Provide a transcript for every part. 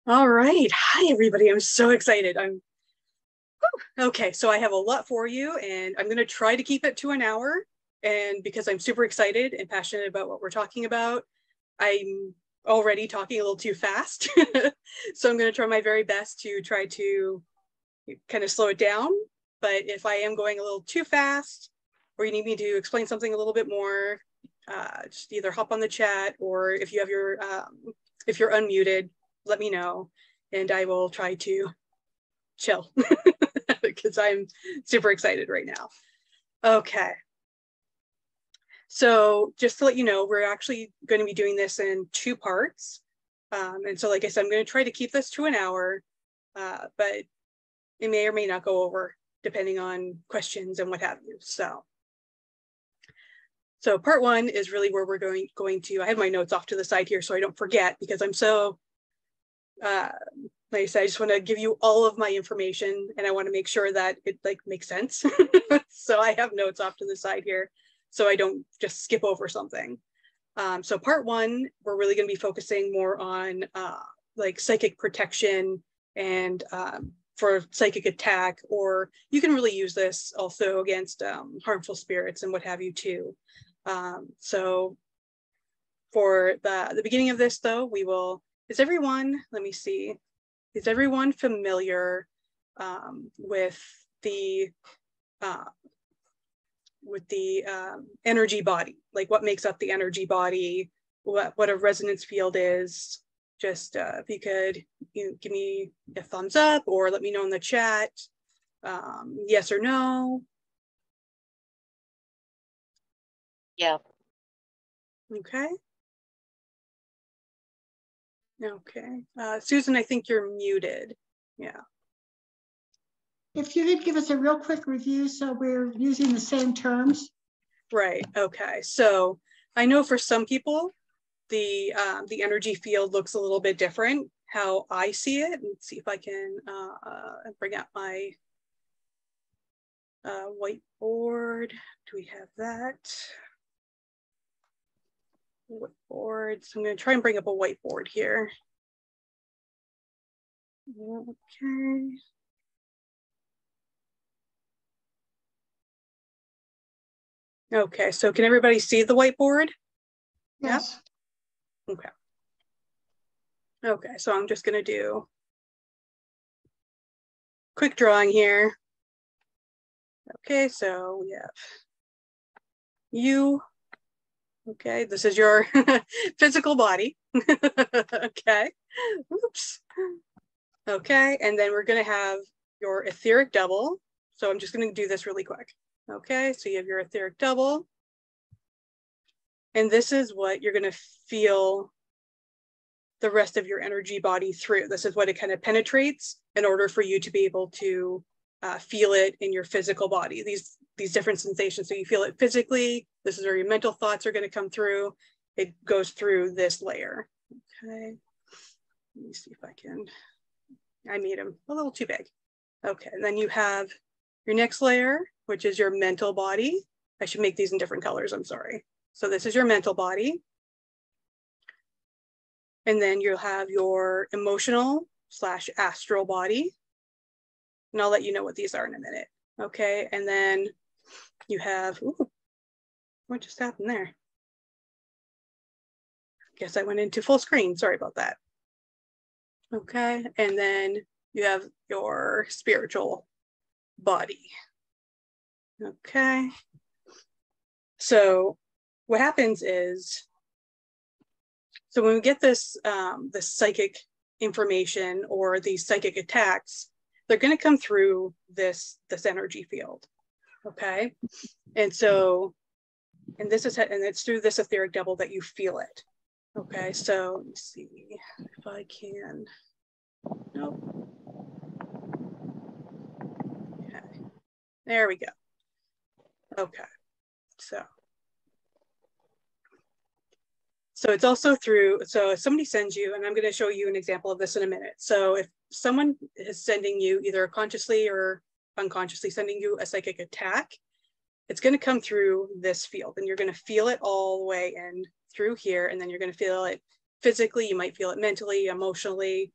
All right. Hi, everybody. I'm so excited. Okay. So I have a lot for you, and I'm going to try to keep it to an hour. And because I'm super excited and passionate about what we're talking about, I'm already talking a little too fast. So I'm going to try my very best to try to kind of slow it down. But if I am going a little too fast, or you need me to explain something a little bit more, just either hop on the chat, or if you have if you're unmuted, let me know, and I will try to chill because I'm super excited right now. Okay. So just to let you know, we're actually going to be doing this in two parts. And so, like I said, I'm going to try to keep this to an hour, but it may or may not go over depending on questions and what have you. So part one is really where we're going to, I have my notes off to the side here so I don't forget, because I'm so, like I said, I just want to give you all of my information, and I want to make sure that it makes sense. So I have notes off to the side here so I don't just skip over something. So part one, we're really going to be focusing more on like psychic protection and for psychic attack, or you can really use this also against harmful spirits and what have you too. So for the beginning of this though, is everyone, let me see, is everyone familiar with the energy body? Like what makes up the energy body, what a resonance field is? Just if you could give me a thumbs up or let me know in the chat, yes or no. Yeah. Okay. Okay. Susan, I think you're muted. Yeah. If you could give us a real quick review so we're using the same terms. Right. Okay. So I know for some people, the energy field looks a little bit different. How I see it, let's see if I can bring out my whiteboard. Do we have that? Whiteboard. So I'm going to try and bring up a whiteboard here. Okay. Okay, so can everybody see the whiteboard? Yes. Yeah? Okay. Okay, so I'm just going to do quick drawing here. Okay, so we have you. Okay, this is your physical body. Okay, oops. Okay, and then we're going to have your etheric double. So I'm just going to do this really quick. Okay, so you have your etheric double. And this is what you're going to feel the rest of your energy body through. This is what it kind of penetrates in order for you to be able to feel it in your physical body. These different sensations. So you feel it physically. This is where your mental thoughts are going to come through. It goes through this layer. Okay. Let me see if I can. I made them a little too big. Okay. And then you have your next layer, which is your mental body. I should make these in different colors. I'm sorry. So this is your mental body. And then you'll have your emotional / astral body. And I'll let you know what these are in a minute. Okay, and then you have, ooh, what just happened there? Guess I went into full screen, sorry about that. Okay, and then you have your spiritual body. Okay, so what happens is, so when we get this, this psychic information or these psychic attacks, they're going to come through this energy field. Okay, and so, and it's through this etheric double that you feel it. Okay, so let me see if I can. Nope. Okay, there we go. Okay, so it's also through, so if somebody sends you, and I'm going to show you an example of this in a minute. So if someone is sending you either consciously or unconsciously sending you a psychic attack, it's going to come through this field, and you're going to feel it all the way in through here, and then you're going to feel it physically. You might feel it mentally, emotionally,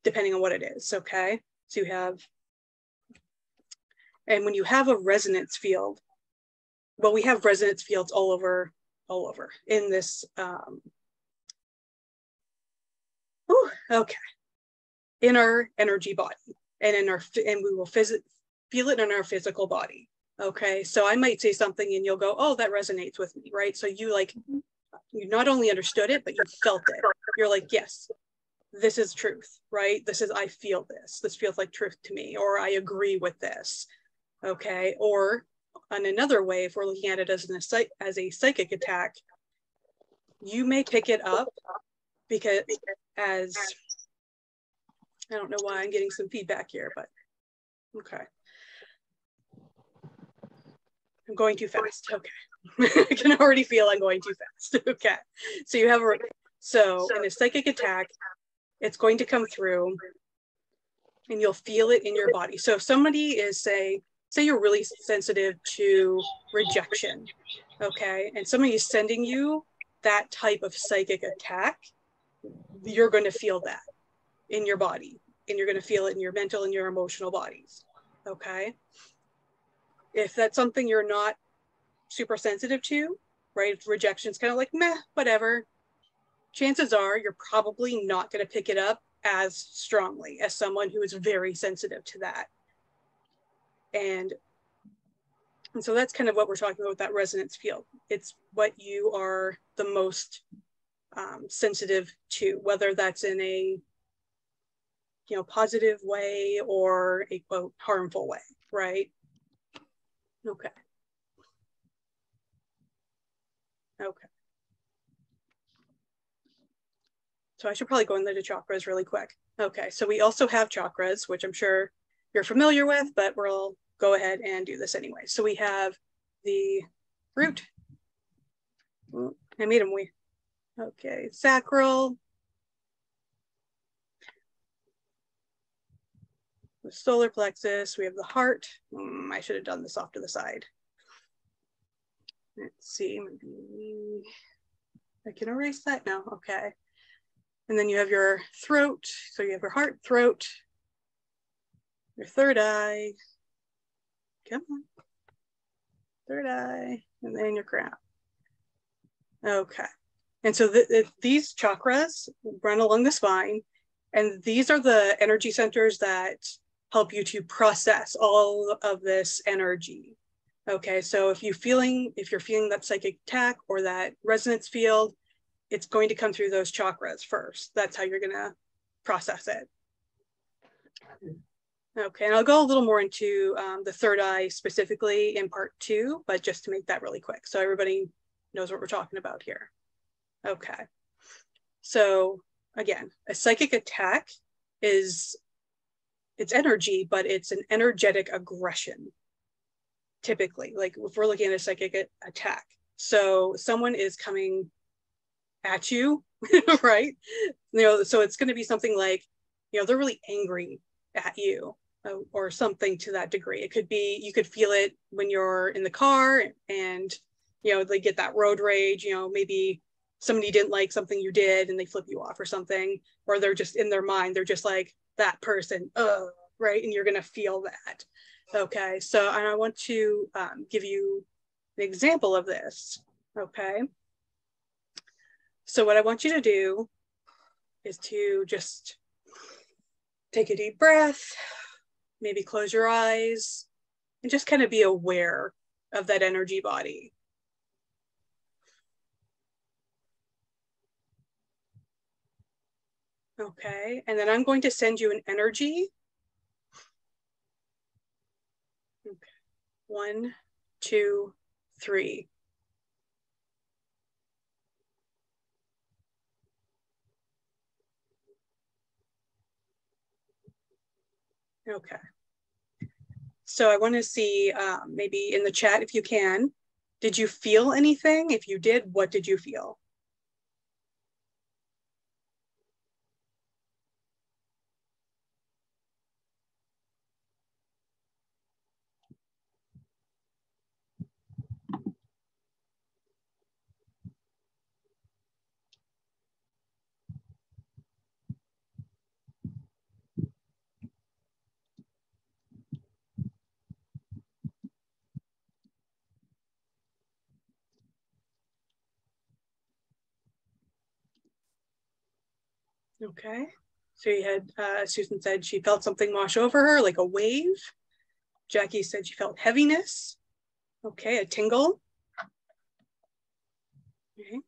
depending on what it is, okay? So you have, and when you have a resonance field, well, we have resonance fields all over in this, okay, in our energy body and we will feel it in our physical body. Okay, so I might say something and you'll go, oh, that resonates with me, right? So you you not only understood it, but you felt it. You're like, yes, this is truth, right? I feel this. This feels like truth to me, or I agree with this. Okay, or on another way, if we're looking at it as a psychic attack, you may pick it up because I don't know why I'm getting some feedback here, but okay. I'm going too fast. Okay. I can already feel I'm going too fast. Okay. So you have in a psychic attack, it's going to come through and you'll feel it in your body. So if somebody is say you're really sensitive to rejection, okay, and somebody is sending you that type of psychic attack, you're going to feel that in your body, and you're going to feel it in your mental and your emotional bodies, okay? If that's something you're not super sensitive to, right, rejection's kind of like, meh, whatever, chances are you're probably not going to pick it up as strongly as someone who is very sensitive to that. And so that's kind of what we're talking about with that resonance field. It's what you are the most sensitive to, whether that's in a positive way or a quote harmful way, right? Okay. Okay. So I should probably go into the chakras really quick. Okay, so we also have chakras, which I'm sure you're familiar with, but we'll go ahead and do this anyway. So we have the root. I made them weird. Okay, sacral, the solar plexus, we have the heart. I should have done this off to the side. Let's see, maybe I can erase that now, okay. And then you have your throat. So you have your heart, throat, your third eye, come on, third eye, and then your crown. Okay. And so these chakras run along the spine, and these are the energy centers that help you to process all of this energy. Okay, so if you're feeling that psychic attack or that resonance field, it's going to come through those chakras first. That's how you're gonna process it. Okay, and I'll go a little more into the third eye specifically in part 2, but just to make that really quick so everybody knows what we're talking about here. Okay, so again, a psychic attack it's energy, but it's an energetic aggression, typically, like if we're looking at a psychic attack. So someone is coming at you, right? So it's going to be something like, they're really angry at you or something to that degree. It could be, you could feel it when you're in the car and, they get that road rage, maybe somebody didn't like something you did and they flip you off or something, or they're just in their mind, they're just like that person, right? And you're going to feel that. Okay, so and I want to give you an example of this, okay? So what I want you to do is to just take a deep breath, maybe close your eyes, and just kind of be aware of that energy body. Okay, and then I'm going to send you an energy. Okay. 1, 2, 3. Okay. So I want to see maybe in the chat, if you can, did you feel anything? If you did, what did you feel? Okay. So you had, Susan said she felt something wash over her, like a wave. Jackie said she felt heaviness. Okay, a tingle. Okay.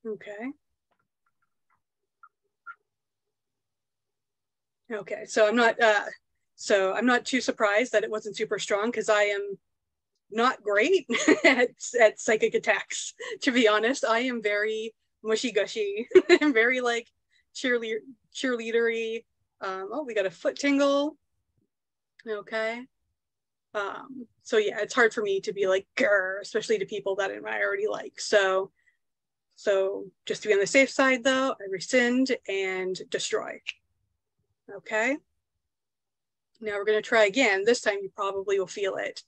Okay. Okay, so I'm not too surprised that it wasn't super strong because I am not great at psychic attacks. To be honest, I am very mushy gushy. I'm very like cheerleadery. Oh, we got a foot tingle. Okay. So yeah, it's hard for me to be like, grr, especially to people that I already like. So just to be on the safe side though, I rescind and destroy. Okay. Now we're going to try again. This time you probably will feel it.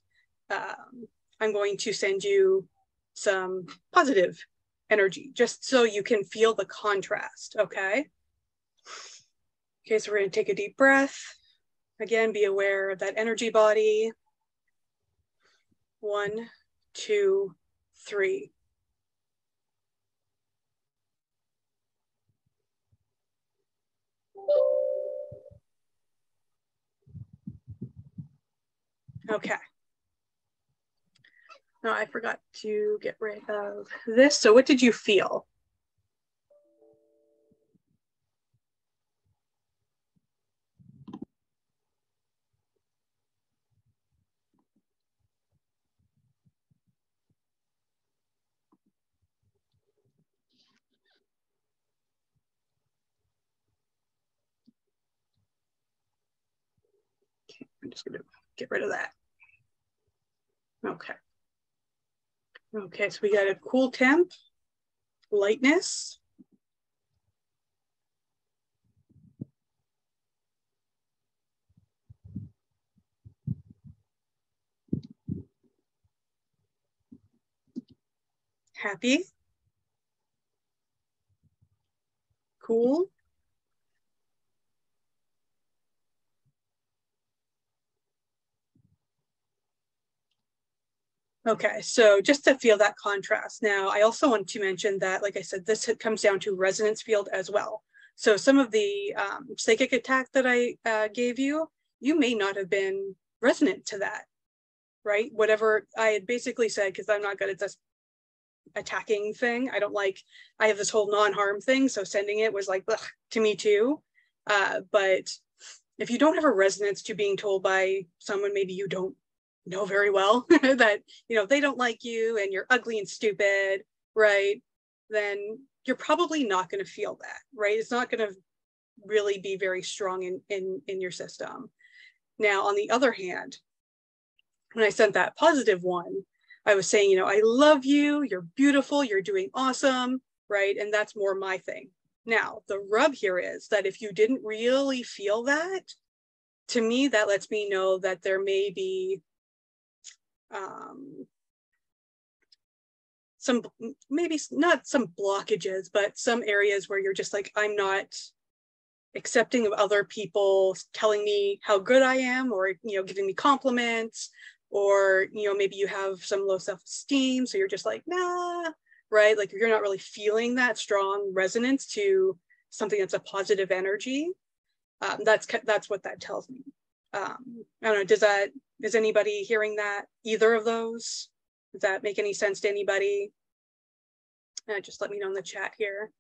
I'm going to send you some positive energy just so you can feel the contrast. Okay. Okay, so we're going to take a deep breath. Again, be aware of that energy body. 1, 2, 3. Okay. No, I forgot to get rid of this. So what did you feel? Okay, I'm just going to get rid of that. Okay. Okay, so we got a cool temp, lightness. Happy. Cool. Okay, so just to feel that contrast. Now, I also want to mention that, like I said, this comes down to resonance field as well. So some of the psychic attack that I gave you, you may not have been resonant to that, right? Whatever I had basically said, because I'm not good at this attacking thing. I have this whole non-harm thing. So sending it was like, ugh, to me too. But if you don't have a resonance to being told by someone maybe you don't know very well that, they don't like you and you're ugly and stupid, right? Then you're probably not going to feel that, right? It's not going to really be very strong in your system. Now, on the other hand, when I sent that positive one, I was saying, I love you, you're beautiful, you're doing awesome, right? And that's more my thing. Now, the rub here is that if you didn't really feel that, to me, that lets me know that there may be some, maybe not some blockages, but some areas where you're just like, I'm not accepting of other people telling me how good I am, or, giving me compliments, or, maybe you have some low self-esteem. So you're just like, nah, right? Like you're not really feeling that strong resonance to something that's a positive energy. That's what that tells me. I don't know, is anybody hearing that? Either of those? Does that make any sense to anybody? Just let me know in the chat here.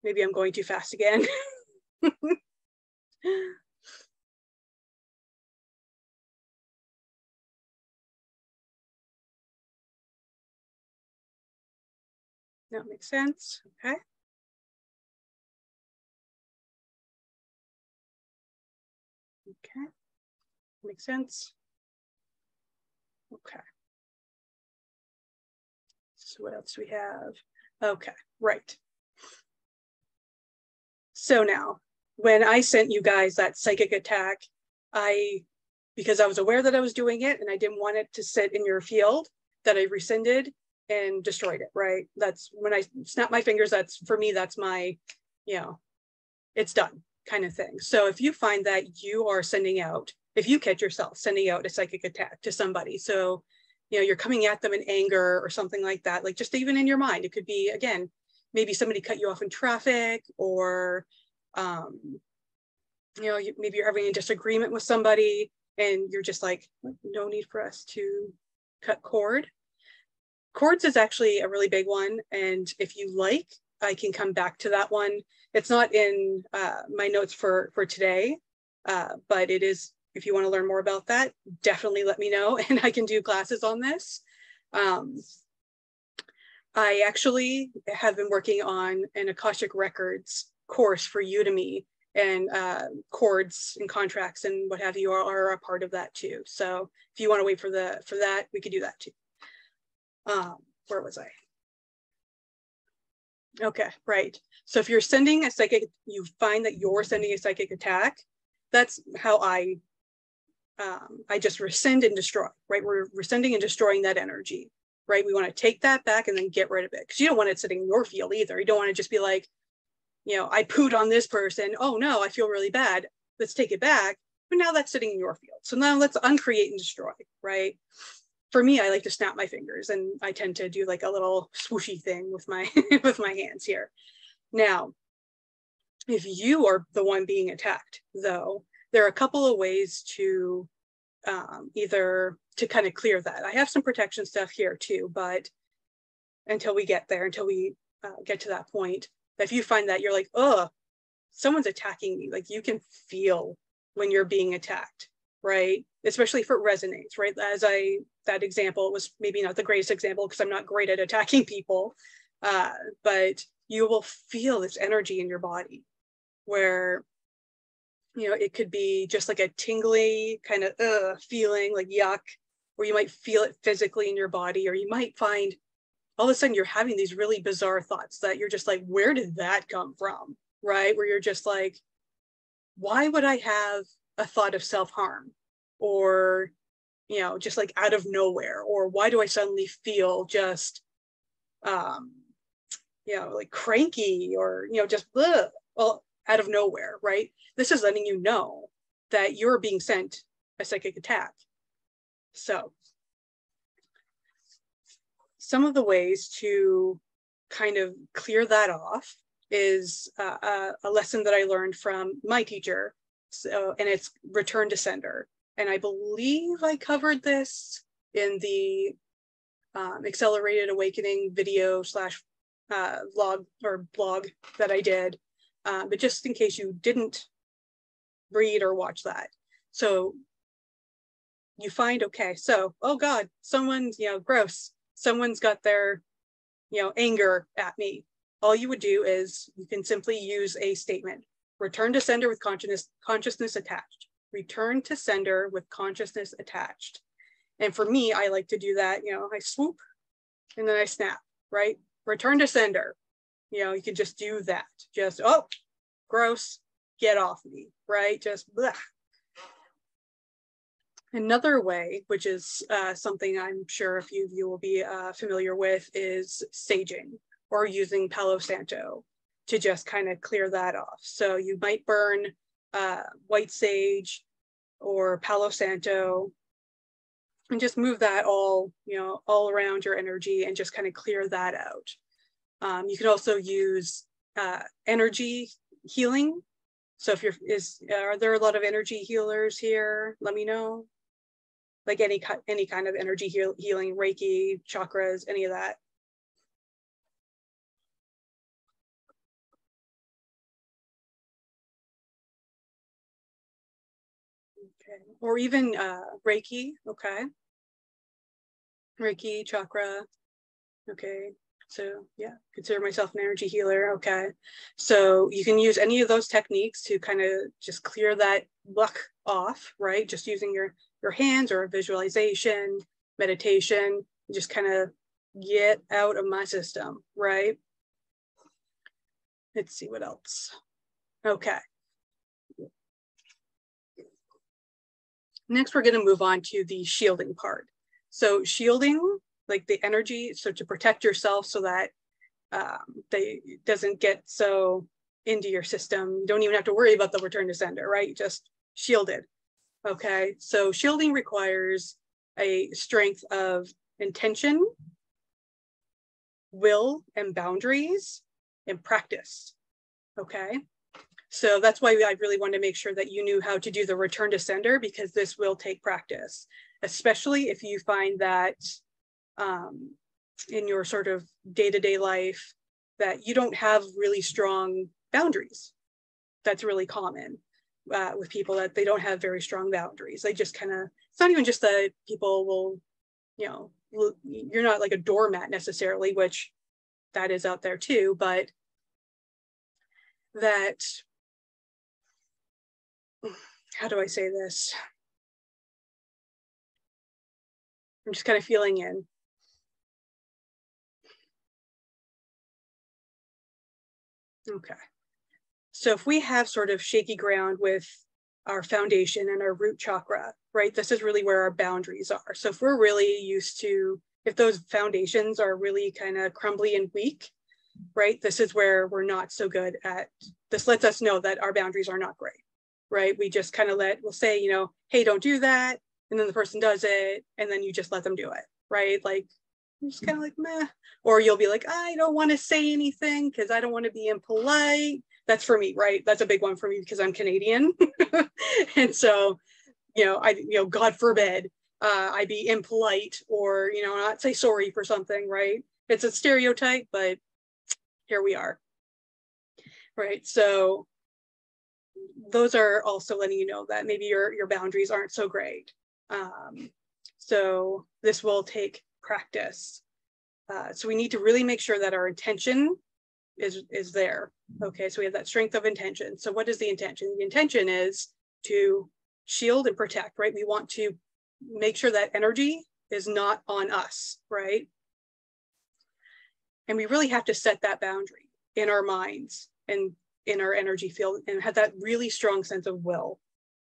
Maybe I'm going too fast again. That makes sense. Okay. Okay. Makes sense. Okay. So what else do we have? Okay, right. So now, when I sent you guys that psychic attack, because I was aware that I was doing it and I didn't want it to sit in your field, that I rescinded and destroyed it, right? That's when I snap my fingers, for me, that's my, it's done kind of thing. So if you find that you are if you catch yourself sending out a psychic attack to somebody, so you know, you're coming at them in anger or something like that, like just even in your mind, it could be, again, maybe somebody cut you off in traffic, or, you know, maybe you're having a disagreement with somebody and you're just like, no need for us to cut cord. Cords is actually a really big one. And if you like, I can come back to that one. It's not in my notes for today, but it is, if you want to learn more about that, definitely let me know and I can do classes on this. I actually have been working on an Akashic Records course for Udemy, and chords and contracts and what have you are a part of that too. So if you want to wait for that, we could do that too. Where was I? Okay, right. So if you're sending a psychic, you find that you're sending a psychic attack, that's how I just rescind and destroy, right? We're rescinding and destroying that energy, right? We want to take that back and then get rid of it, because you don't want it sitting in your field either. You don't want to just be like, you know, I pooed on this person. Oh no, I feel really bad. Let's take it back. But now that's sitting in your field. So now let's uncreate and destroy, right? For me, I like to snap my fingers, and I tend to do like a little swooshy thing with my with my hands here. Now, if you are the one being attacked, though, there are a couple of ways to either to kind of clear that. I have some protection stuff here too, but until we get there, until we get to that point, if you find that you're like, oh, someone's attacking me, like you can feel when you're being attacked, right? Especially if it resonates, right? As that example was maybe not the greatest example because I'm not great at attacking people, but you will feel this energy in your body where, you know, it could be just like a tingly kind of feeling, like yuck, or you might feel it physically in your body, or you might find all of a sudden you're having these really bizarre thoughts that you're just like, where did that come from, right? Where you're just like, why would I have a thought of self-harm? Or, you know, just like out of nowhere, or why do I suddenly feel just, you know, like cranky, or, you know, just bleh, well, out of nowhere, right? This is letting you know that you're being sent a psychic attack. So some of the ways to kind of clear that off is a lesson that I learned from my teacher. So, and it's return to sender. And I believe I covered this in the Accelerated Awakening video / vlog or blog that I did. But just in case you didn't read or watch that. So you find, okay, so, oh God, someone's, you know, gross. Someone's got their, you know, anger at me. All you would do is you can simply use a statement. Return to sender with consciousness attached. Return to sender with consciousness attached. And for me, I like to do that, you know, I swoop and then I snap, right? Return to sender. You know, you can just do that. Just, oh, gross, get off me, right? Just blah. Another way, which is something I'm sure a few of you will be familiar with, is saging or using Palo Santo to just kind of clear that off. So you might burn white sage or Palo Santo and just move that all, you know, all around your energy and just kind of clear that out. You can also use energy healing. So if are there a lot of energy healers here? Let me know. Like any kind of energy healing, Reiki, chakras, any of that. Okay, or even Reiki, okay. Reiki, chakra, okay. So yeah, consider myself an energy healer, okay. So you can use any of those techniques to kind of just clear that muck off, right? Just using your hands or a visualization, meditation, just kind of get out of my system, right? Let's see what else. Okay. Next, we're going to move on to the shielding part. So shielding, like the energy, so to protect yourself so that it doesn't get so into your system. You don't even have to worry about the return to sender, right? Just shield it. Okay, so shielding requires a strength of intention, will, and boundaries, and practice. Okay, so that's why I really wanted to make sure that you knew how to do the return to sender, because this will take practice, especially if you find that in your sort of day-to-day life that you don't have really strong boundaries. That's really common with people, that they don't have very strong boundaries. They just kind of, it's not even just that people will, you know, you're not like a doormat necessarily, which that is out there too, but that, how do I say this? I'm just kind of feeling in. Okay. So if we have sort of shaky ground with our foundation and our root chakra, right, this is really where our boundaries are. So if we're really used to, if those foundations are really kind of crumbly and weak, right, this is where we're not so good at, this lets us know that our boundaries are not great, right? We just kind of we'll say, you know, hey, don't do that. And then the person does it, and then you just let them do it, right? Like, I'm just kind of like, meh. Or you'll be like, I don't want to say anything because I don't want to be impolite. That's for me, right? That's a big one for me because I'm Canadian. And so, you know, God forbid I be impolite or, you know, not say sorry for something, right? It's a stereotype, but here we are, right? So those are also letting you know that maybe your boundaries aren't so great. So this will take practice. So we need to really make sure that our intention is there. Okay, so we have that strength of intention. So what is the intention? The intention is to shield and protect, right? We want to make sure that energy is not on us, right? And we really have to set that boundary in our minds and in our energy field and have that really strong sense of will.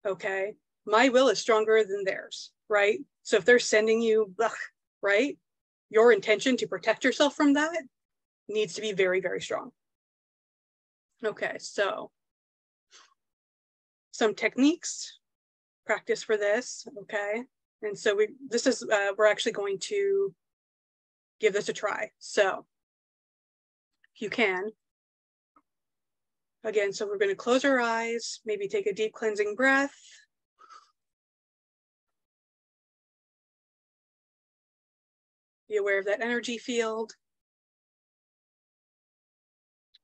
Okay, my will is stronger than theirs, right? So if they're sending you, right, your intention to protect yourself from that needs to be very, very strong. Okay, so some techniques, practice for this, okay? And so we're actually going to give this a try. So if you can, again, so we're going to close our eyes, maybe take a deep cleansing breath. Be aware of that energy field.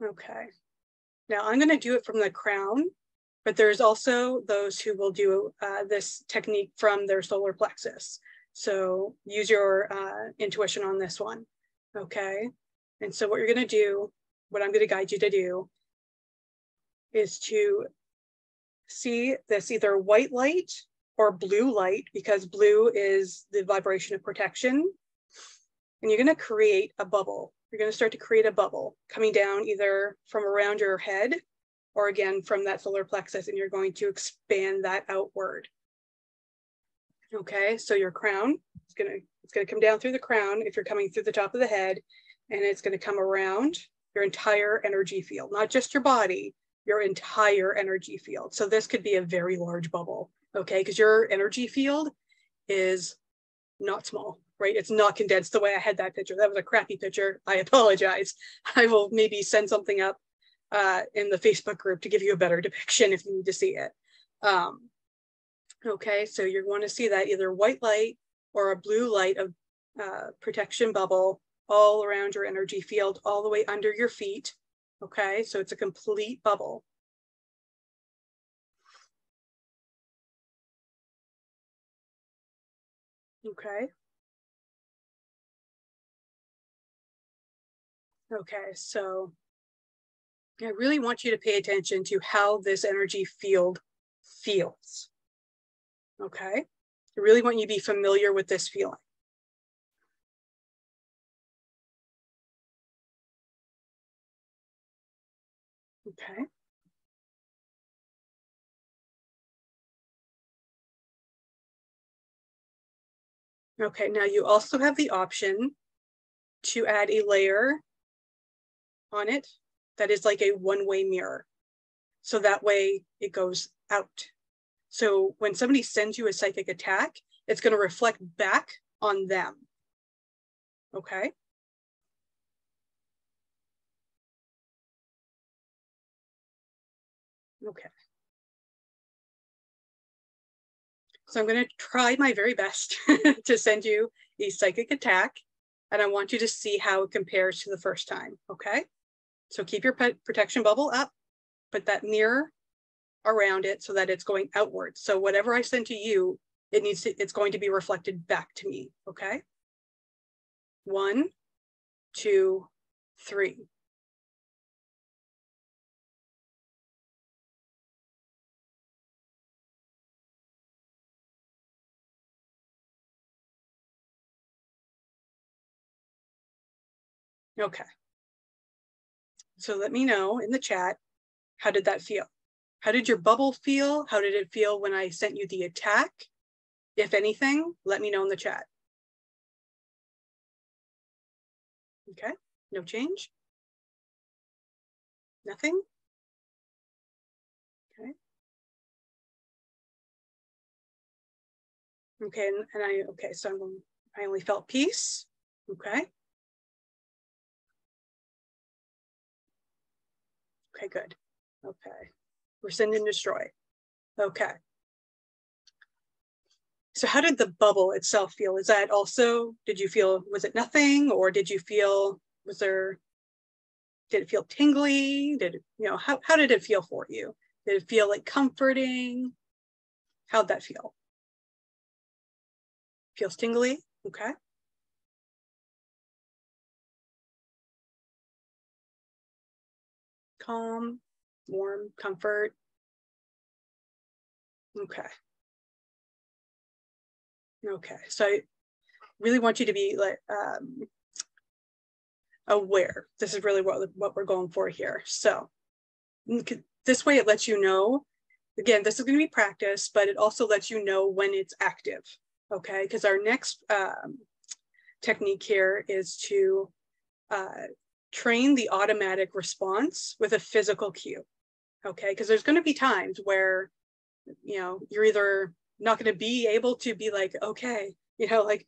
Okay. Now I'm going to do it from the crown, but there's also those who will do this technique from their solar plexus. So use your intuition on this one. Okay. And so what you're going to do, what I'm going to guide you to do, is to see this either white light or blue light, because blue is the vibration of protection. And you're going to create a bubble. You're going to start to create a bubble coming down either from around your head or again from that solar plexus, and you're going to expand that outward. Okay, so your crown, it's going to come down through the crown if you're coming through the top of the head, and it's going to come around your entire energy field, not just your body, your entire energy field. So this could be a very large bubble, okay, because your energy field is not small, right? It's not condensed the way I had that picture. That was a crappy picture. I apologize. I will maybe send something up in the Facebook group to give you a better depiction if you need to see it. Okay, so you're going to see that either white light or a blue light of protection bubble all around your energy field, all the way under your feet. Okay, so it's a complete bubble. Okay. Okay, so I really want you to pay attention to how this energy field feels. Okay, I really want you to be familiar with this feeling. Okay. Okay, now you also have the option to add a layer on it that is like a one-way mirror. So that way it goes out. So when somebody sends you a psychic attack, it's going to reflect back on them. Okay. Okay. So I'm going to try my very best to send you a psychic attack, and I want you to see how it compares to the first time. Okay. So keep your protection bubble up, put that mirror around it so that it's going outwards. So whatever I send to you, it's going to be reflected back to me. Okay. 1, 2, 3. Okay. So let me know in the chat, how did that feel? How did your bubble feel? How did it feel when I sent you the attack? If anything, let me know in the chat. Okay, no change? Nothing? Okay. Okay, okay, so I only felt peace. Okay. Okay, good. Okay. Rescind and destroy. Okay. So how did the bubble itself feel? Is that also, did you feel, was it nothing? Or did you feel, did it feel tingly? How did it feel for you? Did it feel like comforting? How'd that feel? Feels tingly? Okay. Calm, warm, comfort. Okay. Okay, so I really want you to be like aware. This is really what we're going for here. So this way it lets you know, again, this is going to be practice, but it also lets you know when it's active. Okay, because our next technique here is to train the automatic response with a physical cue. Okay, because there's going to be times where, you're either not going to be able to be like, okay, like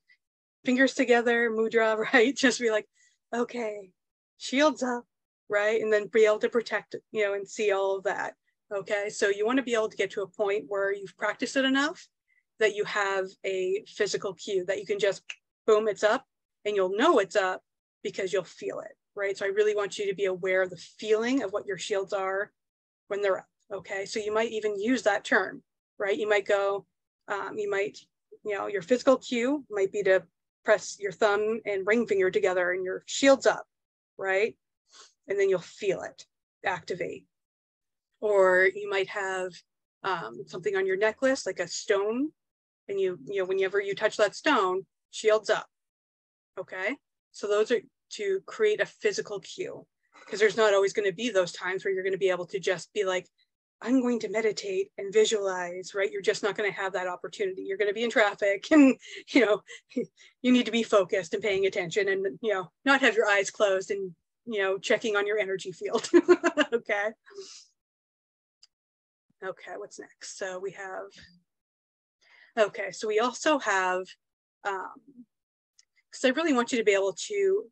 fingers together, mudra, right? Just be like, okay, shields up, right? And then be able to protect, and see all of that. Okay, so you want to be able to get to a point where you've practiced it enough that you have a physical cue that you can just, boom, it's up, and you'll know it's up because you'll feel it, right? So I really want you to be aware of the feeling of what your shields are when they're up. Okay, so you might even use that term, right? You might go, your physical cue might be to press your thumb and ring finger together and your shield's up, right? And then you'll feel it activate. Or you might have something on your necklace, like a stone, and whenever you touch that stone, shield's up. Okay, so those are to create a physical cue, because there's not always going to be those times where you're going to be able to just be like, I'm going to meditate and visualize, right? You're just not going to have that opportunity. You're going to be in traffic, and you need to be focused and paying attention, and not have your eyes closed and checking on your energy field. Okay. Okay, what's next? So we have, okay, so we also have, because I really want you to be able to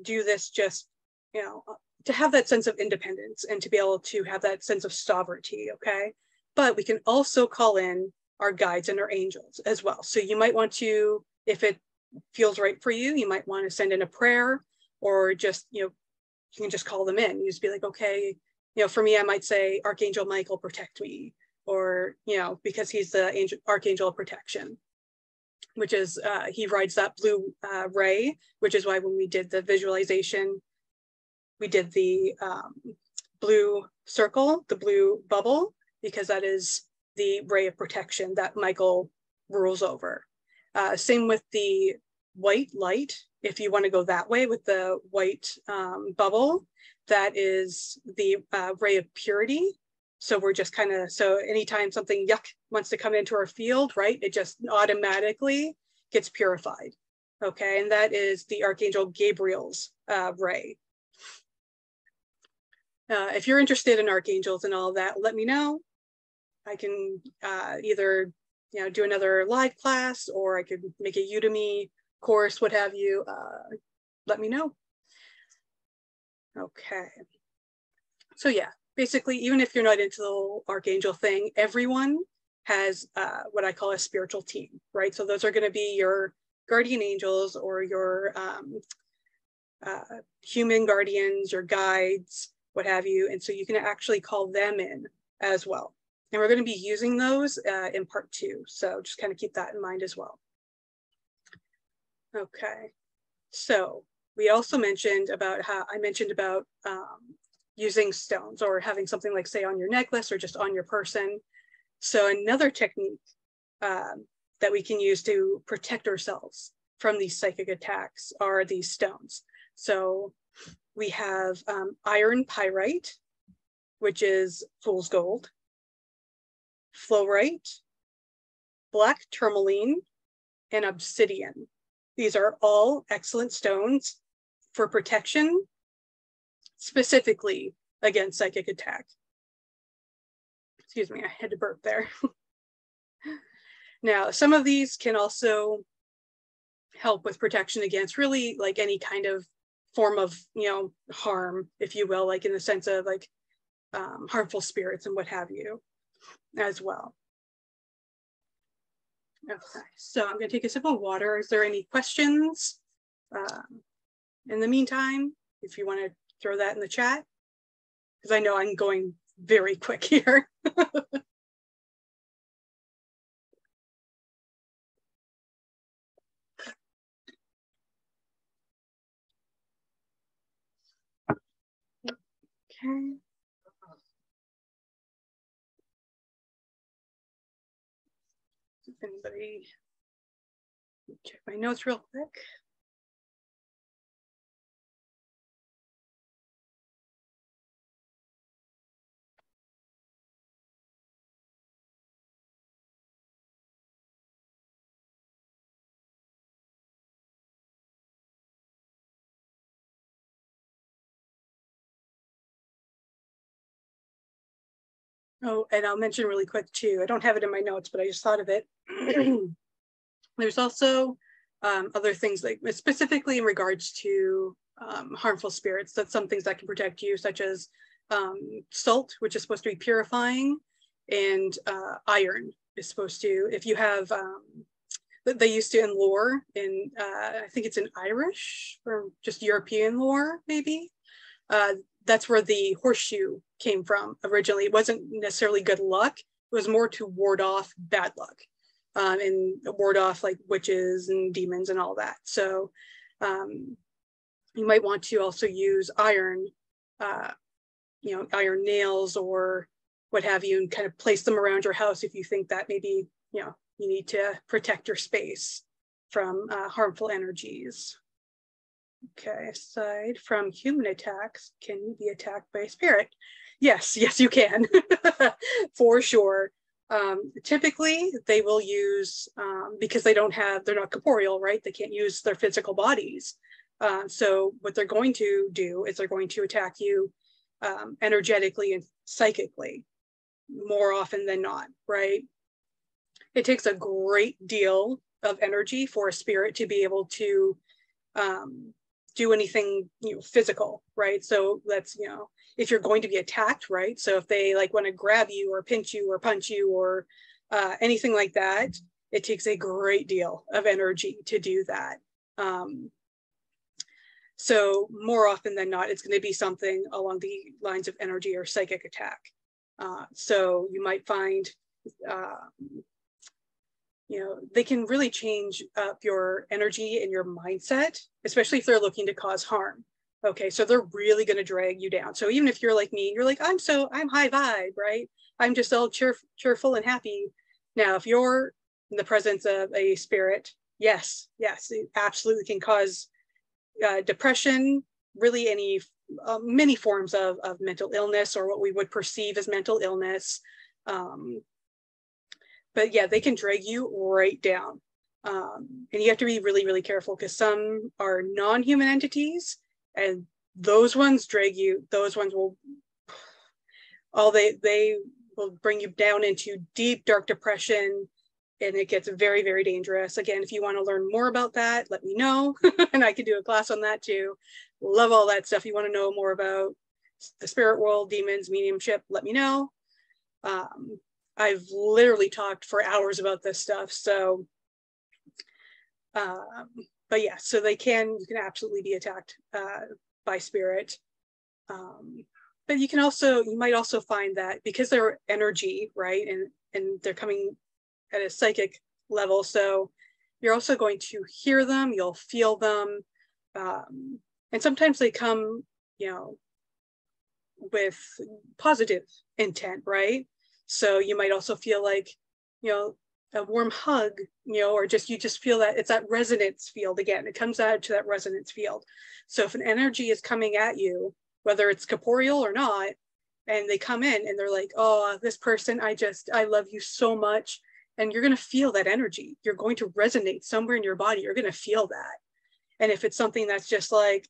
do this just, to have that sense of independence and to be able to have that sense of sovereignty, okay? But we can also call in our guides and our angels as well. So you might want to, if it feels right for you, you might want to send in a prayer, or just, you can just call them in. You just be like, okay, for me, I might say, Archangel Michael, protect me, or, because he's the Archangel of protection, which is, he rides that blue ray, which is why when we did the visualization, we did the blue circle, the blue bubble, because that is the ray of protection that Michael rules over. Same with the white light. If you want to go that way with the white bubble, that is the ray of purity. So we're just so anytime something yuck wants to come into our field, right, it just automatically gets purified. Okay, and that is the Archangel Gabriel's ray. If you're interested in archangels and all that, let me know. I can either you know, do another live class, or I could make a Udemy course, what have you, let me know. Okay. So yeah, basically, even if you're not into the whole archangel thing, everyone has what I call a spiritual team, right? So those are going to be your guardian angels or your human guardians, your guides, what have you. And so you can actually call them in as well. And we're going to be using those in part 2. So just kind of keep that in mind as well. Okay. So we also mentioned about how I mentioned about using stones or having something like, say, on your necklace or just on your person. So another technique that we can use to protect ourselves from these psychic attacks are these stones. So we have iron pyrite, which is fool's gold, fluorite, black tourmaline, and obsidian. These are all excellent stones for protection, specifically against psychic attack. Excuse me, I had to burp there. Now, some of these can also help with protection against really like any kind of form of, you know, harm, if you will, like in the sense of like harmful spirits and what have you as well. Okay, so I'm going to take a sip of water. Is there any questions? In the meantime, if you want to throw that in the chat, because I know I'm going very quick here. Okay. If anybody, check my notes real quick. Oh, and I'll mention really quick too, I don't have it in my notes, but I just thought of it. There's also other things like specifically in regards to harmful spirits. That's some things that can protect you, such as salt, which is supposed to be purifying, and iron is supposed to, if you have, they used to in lore, in I think it's in Irish or just European lore, maybe. That's where the horseshoe came from originally. It wasn't necessarily good luck. It was more to ward off bad luck and ward off like witches and demons and all that. So you might want to also use iron, you know, iron nails or what have you, and kind of place them around your house if you think that maybe, you know, you need to protect your space from harmful energies. Okay, aside from human attacks, can you be attacked by a spirit? Yes, yes, you can, for sure. Typically, they will use, because they're not corporeal, right? They can't use their physical bodies. So what they're going to do is they're going to attack you energetically and psychically more often than not, right? It takes a great deal of energy for a spirit to be able to do anything, you know, physical, right? So that's, you know, if you're going to be attacked, right? So if they like want to grab you or pinch you or punch you or anything like that, it takes a great deal of energy to do that. So more often than not, it's going to be something along the lines of energy or psychic attack. So you might find, you know, they can really change up your energy and your mindset, especially if they're looking to cause harm. Okay, so they're really going to drag you down. So even if you're like me, you're like, I'm high vibe, right? I'm just all cheerful and happy. Now, if you're in the presence of a spirit, yes, it absolutely can cause depression, really any, many forms of mental illness or what we would perceive as mental illness. But yeah, they can drag you right down. And you have to be really, really careful because some are non-human entities and those ones drag you, those ones will, they will bring you down into deep, dark depression, and it gets very, very dangerous. Again, if you want to learn more about that, let me know. And I can do a class on that too. Love all that stuff. You want to know more about the spirit world, demons, mediumship, let me know. I've literally talked for hours about this stuff. So, but yeah, so you can absolutely be attacked by spirit. But you might also find that because they're energy, right? And they're coming at a psychic level. So you're also going to hear them, you'll feel them. And sometimes they come, with positive intent, right? So you might also feel like, a warm hug, or you just feel that it's that resonance field again. It comes out to that resonance field. So if an energy is coming at you, whether it's corporeal or not, and they come in and they're like, oh, this person, I love you so much. And you're going to feel that energy. You're going to resonate somewhere in your body. You're going to feel that. And if it's something that's just like,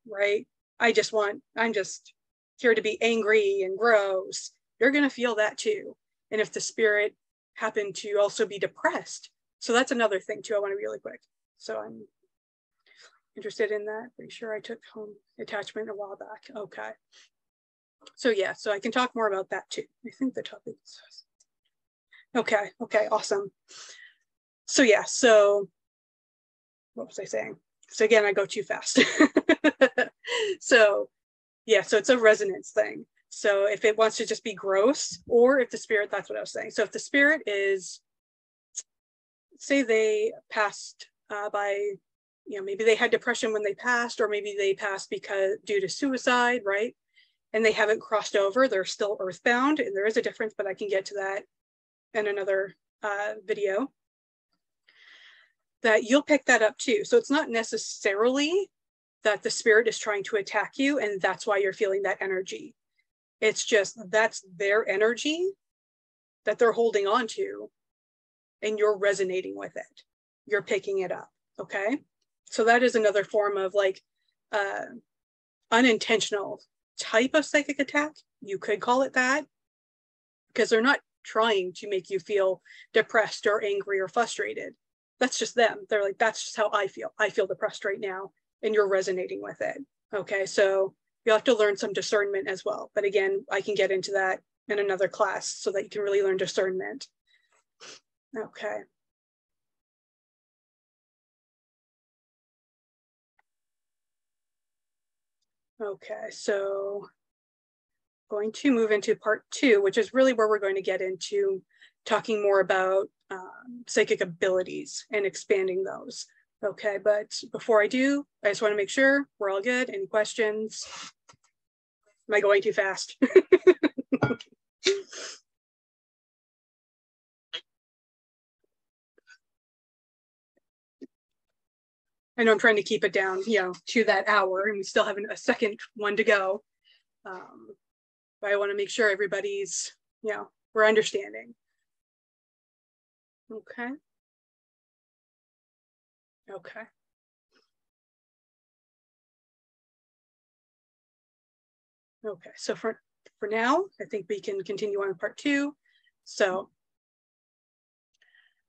right, I'm just here to be angry and gross, you're going to feel that too. And if the spirit happened to also be depressed, so that's another thing too, I want to really quick. So I'm interested in that. Pretty sure I took home attachment a while back. Okay. So yeah, so I can talk more about that too. I think the topic is, okay, awesome. So yeah, so what was I saying? So again, I go too fast. So yeah, so it's a resonance thing. So if it wants to just be gross, or if the spirit, that's what I was saying. So if the spirit is, say they passed by, maybe they had depression when they passed, or maybe they passed due to suicide, right? And they haven't crossed over, they're still earthbound, and there is a difference, but I can get to that in another video, that you'll pick that up too. So it's not necessarily that the spirit is trying to attack you and that's why you're feeling that energy. It's just, that's their energy that they're holding on to and you're resonating with it. You're picking it up, okay? So that is another form of like unintentional type of psychic attack. You could call it that, because they're not trying to make you feel depressed or angry or frustrated. That's just them. They're like, that's just how I feel. I feel depressed right now, and you're resonating with it. Okay, so you'll have to learn some discernment as well. But again, I can get into that in another class so that you can really learn discernment. Okay. Okay, so going to move into part 2, which is really where we're going to get into talking more about psychic abilities and expanding those. Okay, but before I do, I just want to make sure we're all good. Any questions? Am I going too fast? I know I'm trying to keep it down, to that hour, and we still have a second one to go. But I want to make sure everybody's, we're understanding. Okay. Okay. Okay, so for now, I think we can continue on part 2. So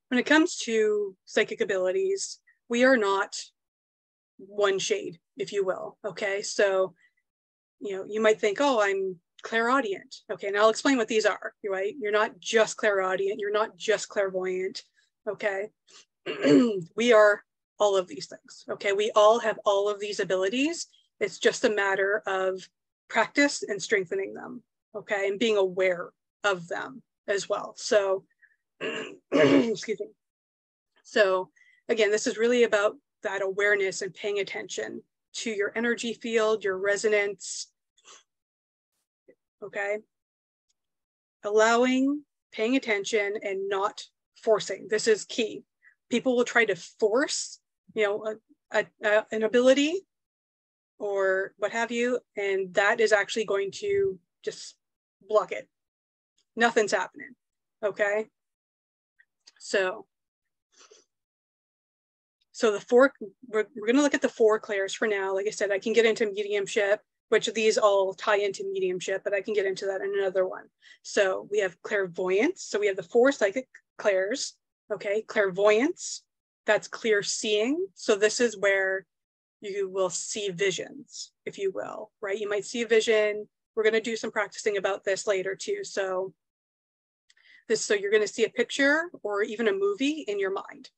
when it comes to psychic abilities, we are not one shade, if you will. Okay, so, you might think, oh, I'm clairaudient. Okay, and I'll explain what these are, right? You're not just clairaudient, you're not just clairvoyant. Okay, we are all of these things. Okay, we all have all of these abilities. It's just a matter of practice and strengthening them. Okay, and being aware of them as well. So, excuse me. So again, this is really about that awareness and paying attention to your energy field, your resonance. Okay, allowing, paying attention, and not forcing. This is key. People will try to force, an ability or what have you, and that is actually going to just block it. Nothing's happening. Okay, so the 4, we're going to look at the 4 clairs for now. Like I said, I can get into mediumship, which these all tie into mediumship, but I can get into that in another one. So we have clairvoyance. So we have the 4 psychic clairs. Okay, clairvoyance, that's clear seeing. So this is where you will see visions, if you will, right? You might see a vision. We're going to do some practicing about this later too. So you're going to see a picture or even a movie in your mind.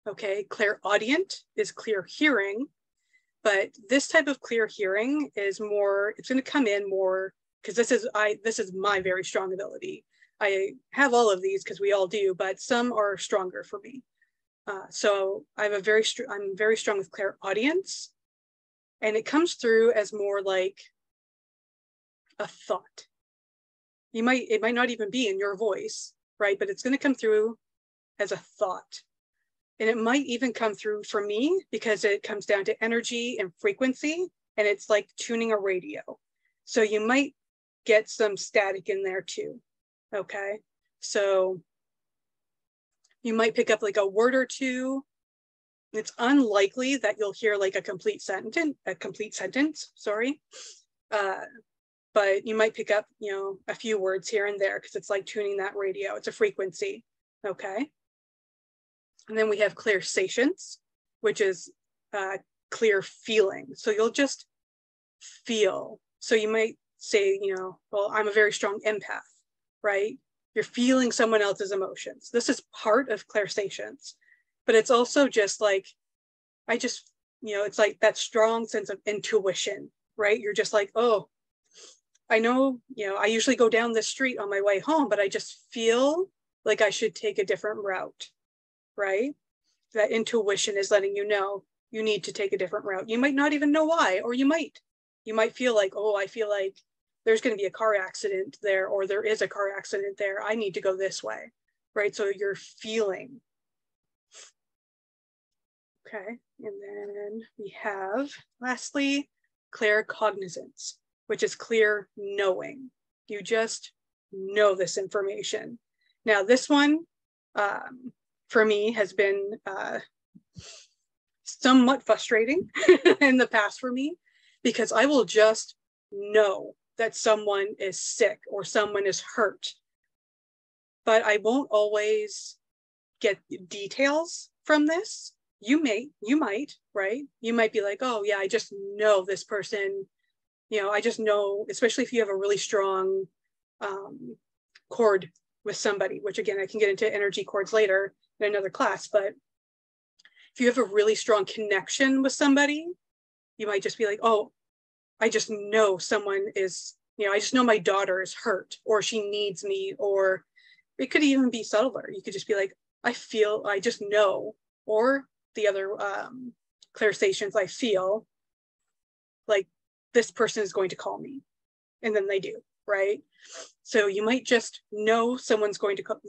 Okay, clairaudient is clear hearing, but this type of clear hearing is more, it's going to come in more, because this is my very strong ability. I have all of these because we all do, but some are stronger for me. So I'm very strong with clairaudience, and it comes through as more like a thought. It might not even be in your voice, right? But it's going to come through as a thought. And it might even come through for me because it comes down to energy and frequency, and it's like tuning a radio. So you might get some static in there too. Okay. So you might pick up like a word or two. It's unlikely that you'll hear like a complete sentence, sorry. But you might pick up, a few words here and there because it's like tuning that radio. It's a frequency. Okay. And then we have clairsations, which is clear feeling. So you'll just feel. So you might say, well, I'm a very strong empath, right? You're feeling someone else's emotions. This is part of clairsations, but it's also just like, it's like that strong sense of intuition, right? You're just like, oh, I know, I usually go down this street on my way home, but I just feel like I should take a different route, right? That intuition is letting you know you need to take a different route. You might not even know why, or you might feel like, oh, I feel like there's going to be a car accident there, or there is a car accident there. I need to go this way, right? So you're feeling. Okay, and then we have, lastly, claircognizance, which is clear knowing. You just know this information. Now, this one, for me, has been somewhat frustrating in the past for me, because I will just know that someone is sick or someone is hurt, but I won't always get details from this. You might, right? You might be like, oh yeah, I just know this person, I just know, especially if you have a really strong cord with somebody, which again, I can get into energy cords later in another class, but if you have a really strong connection with somebody, you might just be like, oh, I just know someone is, I just know my daughter is hurt, or she needs me, or it could even be subtler. You could just be like, I just know, or the other clairsations, I feel like this person is going to call me, and then they do, right? So you might just know someone's going to call,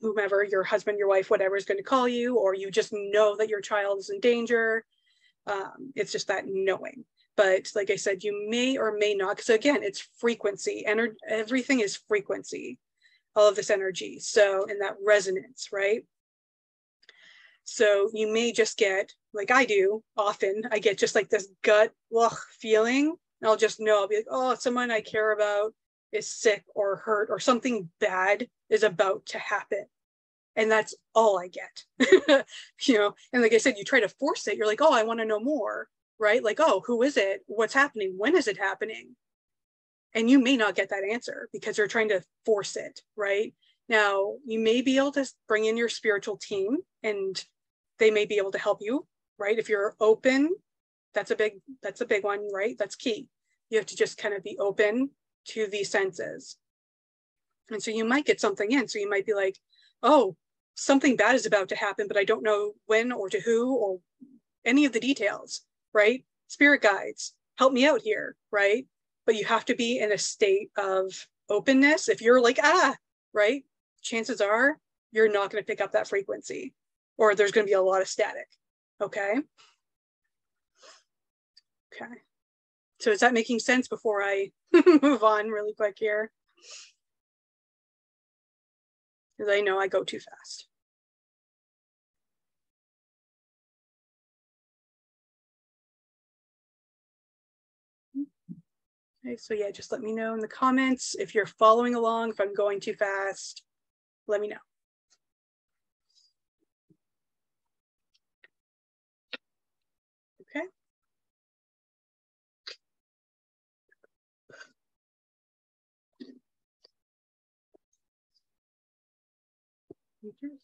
whomever, your husband, your wife, whatever is going to call you, or you just know that your child is in danger. It's just that knowing. But like I said, you may or may not, because again, it's frequency, and everything is frequency, all of this energy. So, in that resonance, right? So you may just get, like I do often, I get just like this gut feeling, and I'll just know, I'll be like, oh, someone I care about is sick or hurt, or something bad is about to happen. And that's all I get, and like I said, you try to force it. You're like, oh, I want to know more, right? Like, oh, who is it? What's happening? When is it happening? And you may not get that answer because you're trying to force it, right? Now, you may be able to bring in your spiritual team, and they may be able to help you, right? If you're open, that's a big one, right? That's key. You have to just kind of be open to these senses. And so you might get something in. So you might be like, oh, something bad is about to happen, but I don't know when or to who or any of the details, right? Spirit guides, help me out here, right? But you have to be in a state of openness. If you're like, right? Chances are you're not going to pick up that frequency, or there's going to be a lot of static. Okay. Okay. So is that making sense before I move on really quick here? Because I know I go too fast. Okay, so yeah, just let me know in the comments if you're following along. If I'm going too fast, let me know. Okay.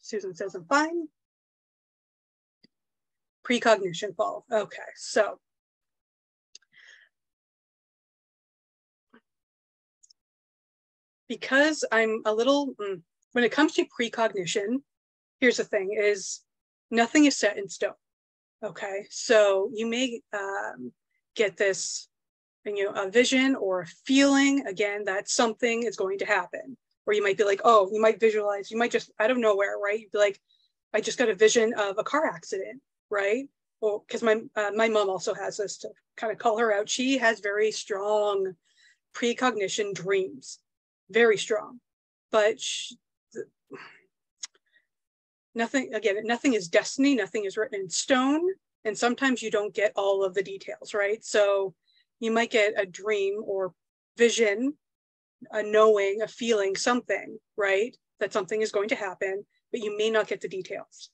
Susan says I'm fine. Precognition fall. Okay, so because I'm a little, when it comes to precognition, here's the thing is nothing is set in stone. Okay, so you may get this, a vision or a feeling, again, that something is going to happen. Or you might be like, oh, you might visualize, you might just out of nowhere, right? You'd be like, I just got a vision of a car accident, right? Well, because my mom also has this, to kind of call her out. She has very strong precognition dreams, very strong, but nothing is destiny, nothing is written in stone, and sometimes you don't get all of the details, right? So you might get a dream or vision, a knowing, a feeling, something, right? That something is going to happen, but you may not get the details.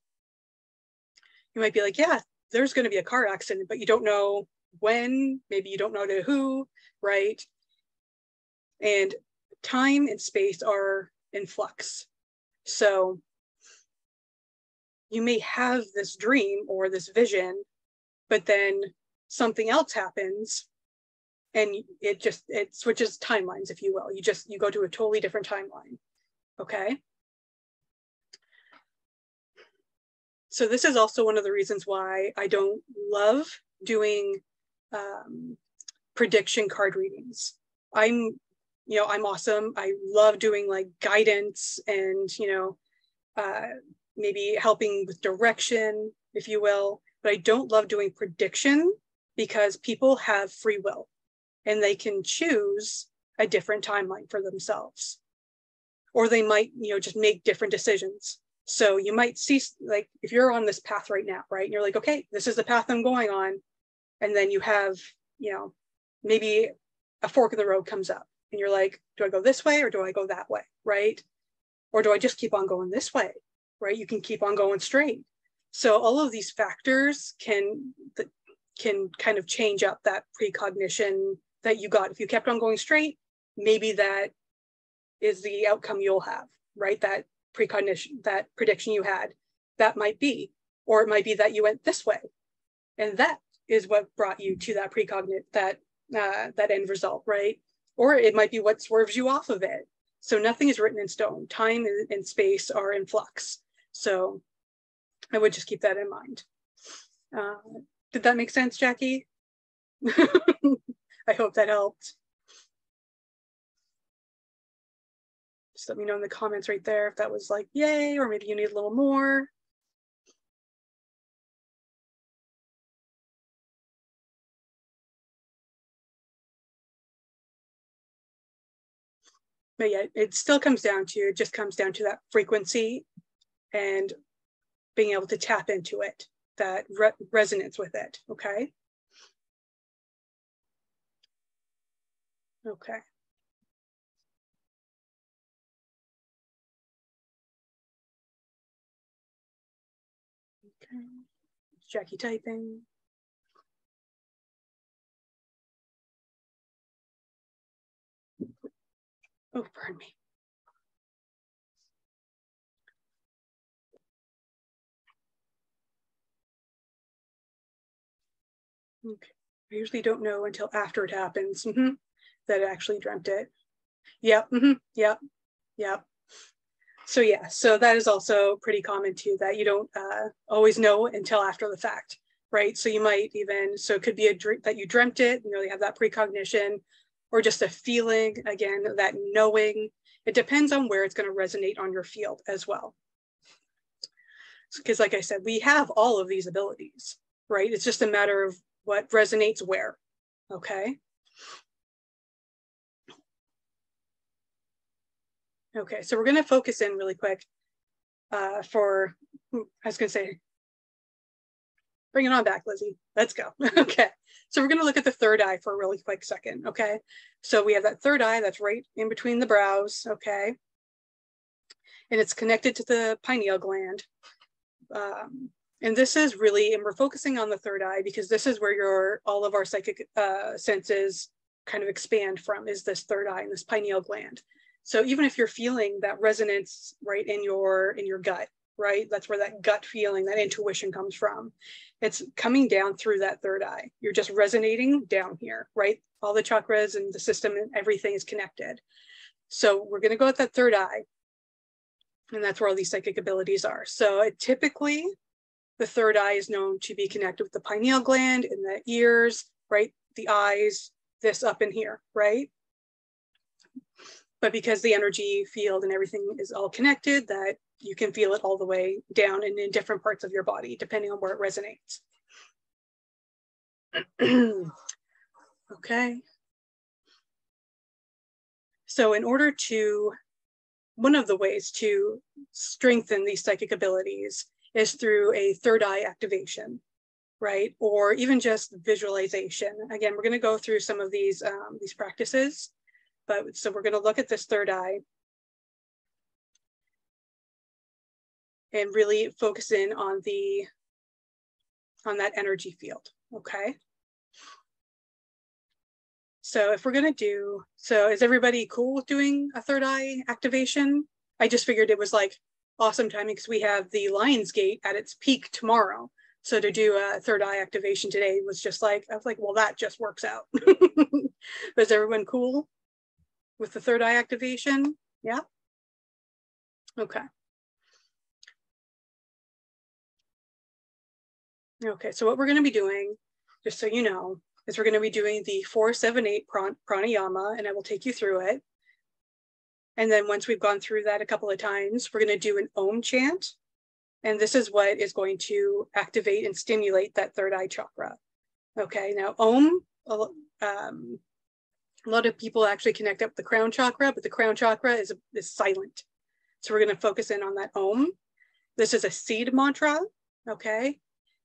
You might be like, yeah, there's going to be a car accident, but you don't know when, maybe you don't know to who, right? And time and space are in flux. So you may have this dream or this vision, but then something else happens and it switches timelines, if you will. You go to a totally different timeline. Okay. So this is also one of the reasons why I don't love doing prediction card readings. I'm awesome. I love doing like guidance and, maybe helping with direction, if you will, but I don't love doing prediction because people have free will and they can choose a different timeline for themselves. Or they might, just make different decisions. So you might see, like, if you're on this path right now, right? And you're like, okay, this is the path I'm going on. And then you have, maybe a fork of the road comes up and you're like, do I go this way or do I go that way, right? Or do I just keep on going this way, right? You can keep on going straight. So all of these factors can kind of change up that precognition that you got. If you kept on going straight, maybe that is the outcome you'll have, right? That precognition, that prediction you had, that might be, or it might be that you went this way. And that is what brought you to that that end result, right? Or it might be what swerves you off of it. So nothing is written in stone. Time and space are in flux. So I would just keep that in mind. Did that make sense, Jackie? I hope that helped. Just let me know in the comments right there if that was like, yay, or maybe you need a little more. But yeah, it still comes down to, it just comes down to that frequency and being able to tap into it, that resonance with it, okay? Okay. Okay, Jackie typing. Oh, pardon me. Okay. I usually don't know until after it happens that I actually dreamt it. Yep. Yep. Yep. So yeah, so that is also pretty common too, that you don't always know until after the fact, right? So you might even, so it could be a dream that you dreamt it, you have that precognition, or just a feeling, again, that knowing. It depends on where it's going to resonate on your field as well. Because like I said, we have all of these abilities, right? It's just a matter of what resonates where, okay? Okay, so we're going to focus in really quick for, I was going to say, bring it on back, Lizzie. Let's go. Okay, so we're going to look at the third eye for a really quick second, okay? So we have that third eye that's right in between the brows, okay? And it's connected to the pineal gland. And this is really, and we're focusing on the third eye because this is where all of our psychic senses kind of expand from, is this third eye and this pineal gland. So even if you're feeling that resonance right in your gut, right? That's where that gut feeling, that intuition comes from. It's coming down through that third eye. You're just resonating down here, right? All the chakras and the system and everything is connected. So we're going to go at that third eye. And that's where all these psychic abilities are. So typically, the third eye is known to be connected with the pineal gland and the ears, right? The eyes, this up in here, right? But because the energy field and everything is all connected, that you can feel it all the way down and in different parts of your body, depending on where it resonates. Okay. So in order to, one of the ways to strengthen these psychic abilities is through a third eye activation, right? Or even just visualization. Again, we're going to go through some of these practices, but so we're going to look at this third eye and really focus in on that energy field, okay? So if we're going to do, so is everybody cool with doing a third eye activation? I just figured it was like awesome timing because we have the Lion's Gate at its peak tomorrow. So to do a third eye activation today was just like, I was like, well, that just works out. Is everyone cool with the third eye activation? Yeah? Okay. Okay, so what we're going to be doing, just so you know, is we're going to be doing the 4-7-8 pranayama, and I will take you through it. And then once we've gone through that a couple of times, we're going to do an Om chant. And this is what is going to activate and stimulate that third eye chakra. Okay, now Om, a lot of people actually connect up the crown chakra, but the crown chakra is silent. So we're going to focus in on that Om. This is a seed mantra, okay?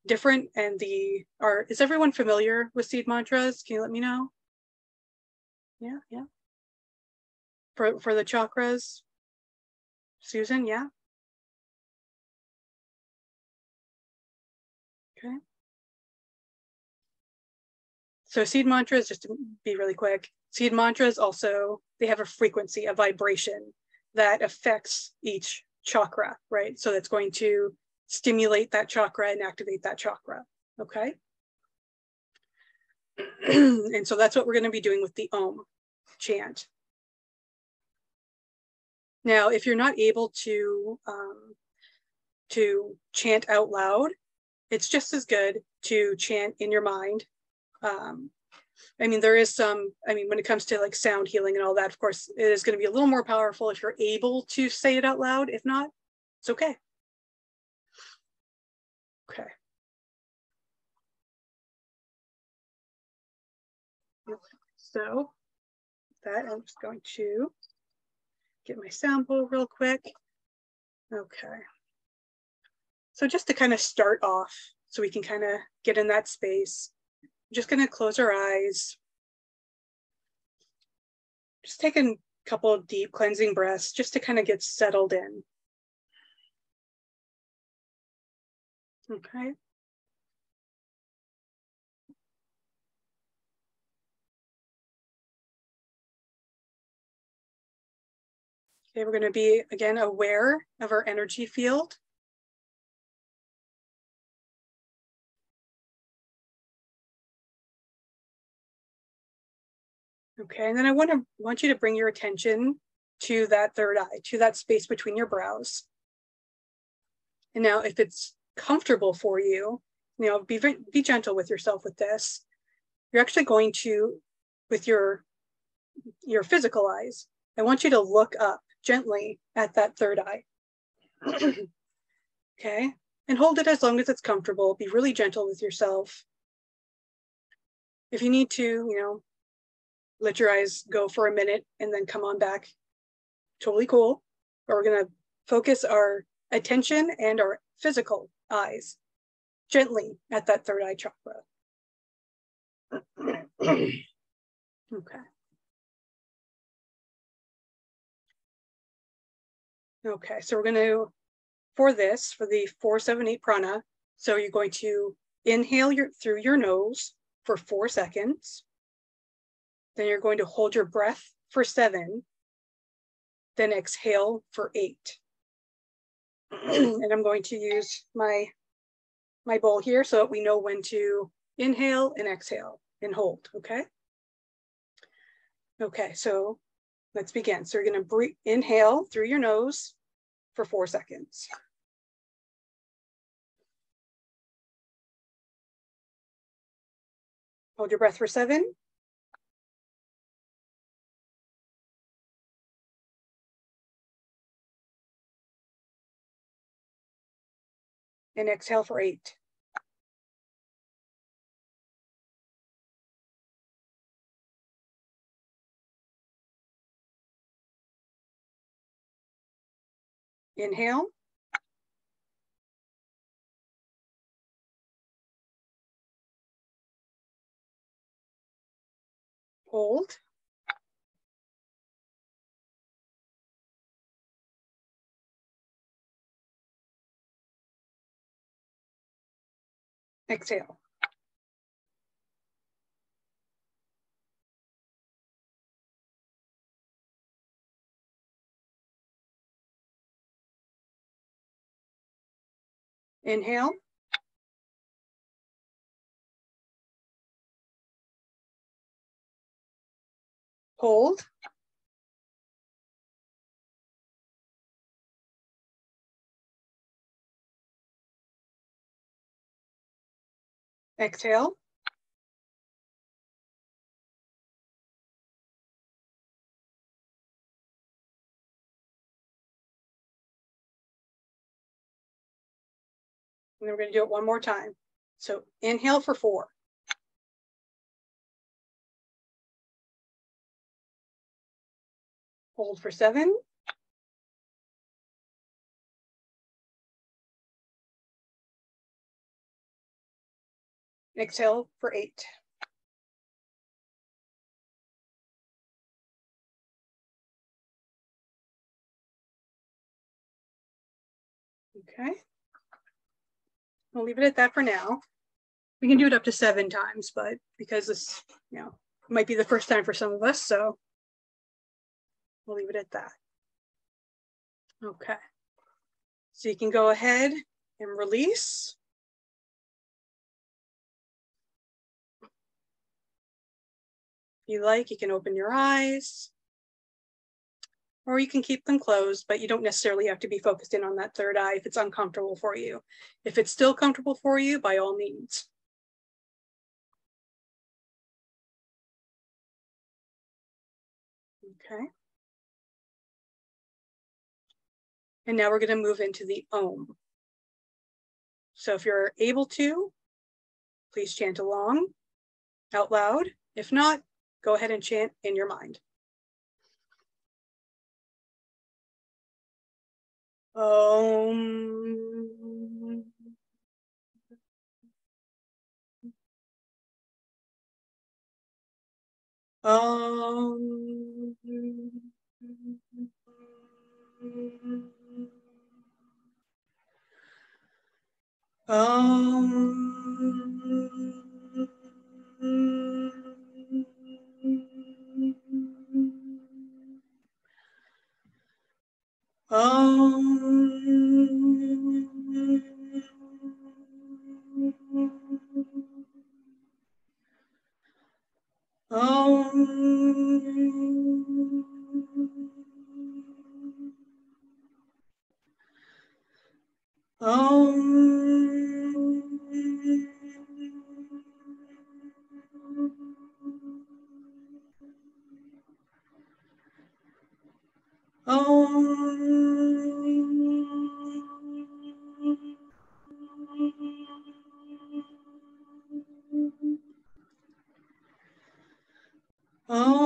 Different, and is everyone familiar with seed mantras? Can you let me know? Yeah. For the chakras, Susan, yeah? Okay. So seed mantras, just to be really quick, seed mantras also, they have a frequency, a vibration that affects each chakra, right? So that's going to stimulate that chakra and activate that chakra, okay? And so that's what we're going to be doing with the Om chant. Now, if you're not able to chant out loud, it's just as good to chant in your mind. I mean, there is some, I mean, when it comes to like sound healing and all that, of course, it is going to be a little more powerful if you're able to say it out loud. If not, it's okay. Okay. So that I'm just going to get my sample real quick. Okay. So just to kind of start off, so we can kind of get in that space, I'm just going to close our eyes. Just take a couple of deep cleansing breaths just to kind of get settled in. Okay. Okay, we're going to be, again, aware of our energy field. Okay, and then I want you to bring your attention to that third eye, to that space between your brows. And now if it's comfortable for you, be gentle with yourself with this. You're actually going to, with your physical eyes, I want you to look up gently at that third eye. Okay, and hold it as long as it's comfortable. Be really gentle with yourself. If you need to, let your eyes go for a minute and then come on back. Totally cool. But we're going to focus our attention and our physical eyes gently at that third eye chakra. Okay. Okay, so we're going to, for the 4-7-8 prana, So you're going to inhale through your nose for 4 seconds. Then you're going to hold your breath for 7. Then exhale for 8. And I'm going to use my bowl here so that we know when to inhale and exhale and hold, okay? Okay, so let's begin. So you're gonna inhale through your nose for 4 seconds. Hold your breath for 7. And exhale for 8. Inhale. Hold. Exhale. Inhale. Hold. Exhale. And then we're going to do it one more time. So inhale for 4. Hold for 7. Exhale for 8. Okay. We'll leave it at that for now. We can do it up to 7 times, but because this, might be the first time for some of us, so we'll leave it at that. Okay. So you can go ahead and release. If you like, you can open your eyes, or you can keep them closed, but you don't necessarily have to be focused in on that third eye if it's uncomfortable for you. If it's still comfortable for you, by all means. Okay. And now we're going to move into the Om. So if you're able to, please chant along out loud. If not, go ahead and chant in your mind. Om. Om. Om.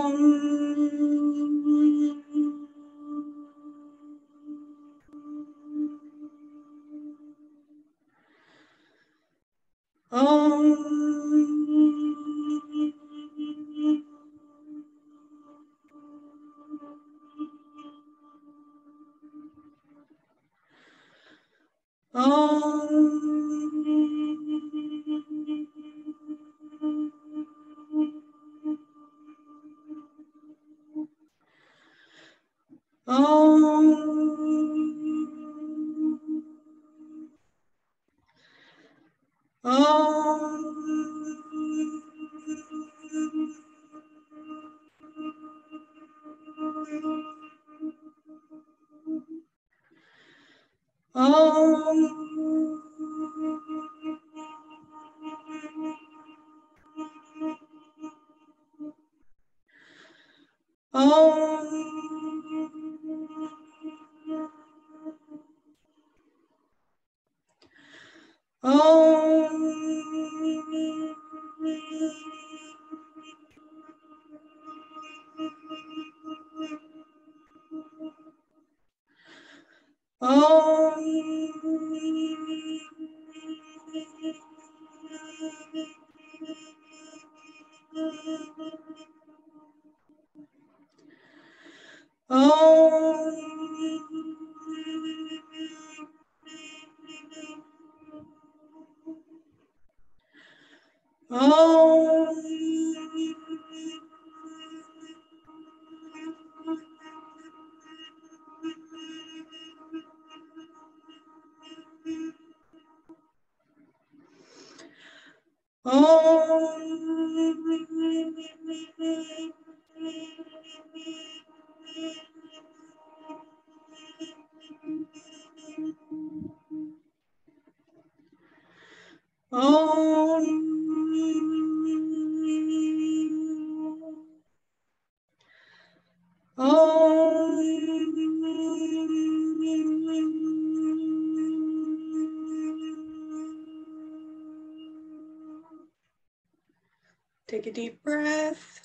Take a deep breath.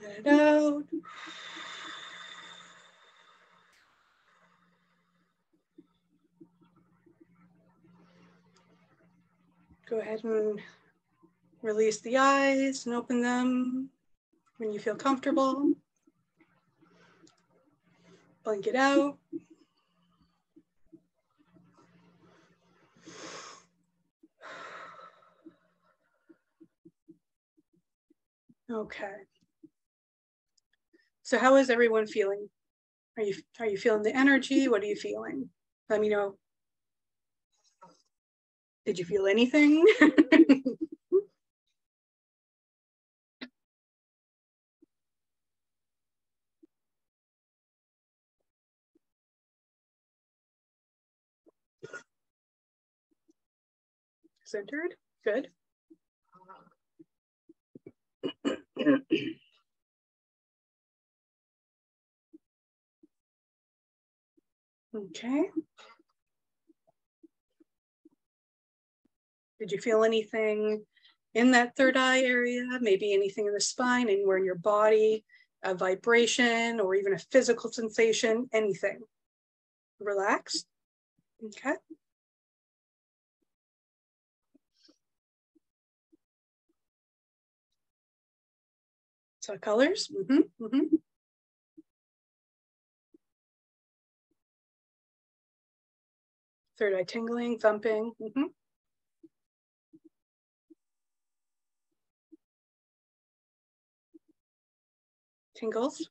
Let it out. Go ahead and release the eyes and open them when you feel comfortable. Blink it out. Okay. So how is everyone feeling? Are you feeling the energy? What are you feeling? Let me know. Did you feel anything? Centered? Good. Okay. Did you feel anything in that third eye area? Maybe anything in the spine, anywhere in your body, a vibration or even a physical sensation, anything? Relax. Okay. So colors. Third eye tingling, thumping. Tingles.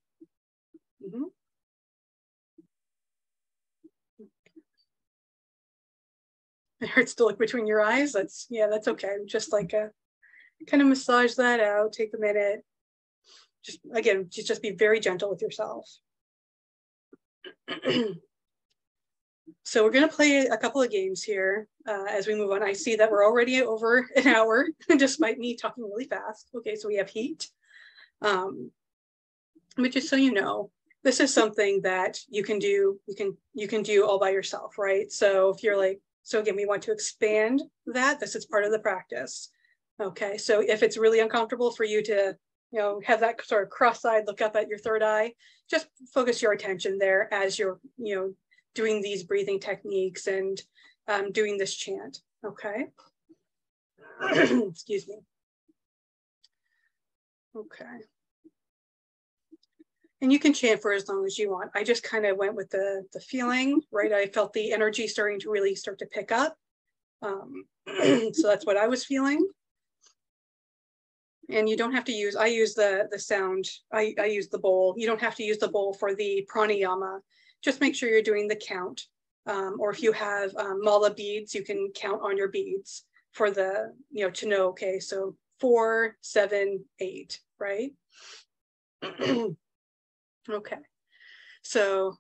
It hurts to look between your eyes. That's okay. Just like a kind of massage that out. Take a minute. Just again, just be very gentle with yourself. So we're going to play a couple of games here as we move on. I see that we're already over an hour, despite me talking really fast. Okay, so we have heat. But just so you know, this is something that you can do. You can do all by yourself, right? So if you're like, so again, we want to expand that. This is part of the practice. Okay, so if it's really uncomfortable for you to, have that sort of cross-eyed look up at your third eye, just focus your attention there as you're, doing these breathing techniques and doing this chant. Okay. Excuse me. Okay. And you can chant for as long as you want. I just kind of went with the feeling, right? I felt the energy starting to really start to pick up. So that's what I was feeling. And you don't have to use, I use the sound, I use the bowl. You don't have to use the bowl for the pranayama. Just make sure you're doing the count. Or if you have mala beads, you can count on your beads for the, to know, okay, so 4, 7, 8, right? Okay, so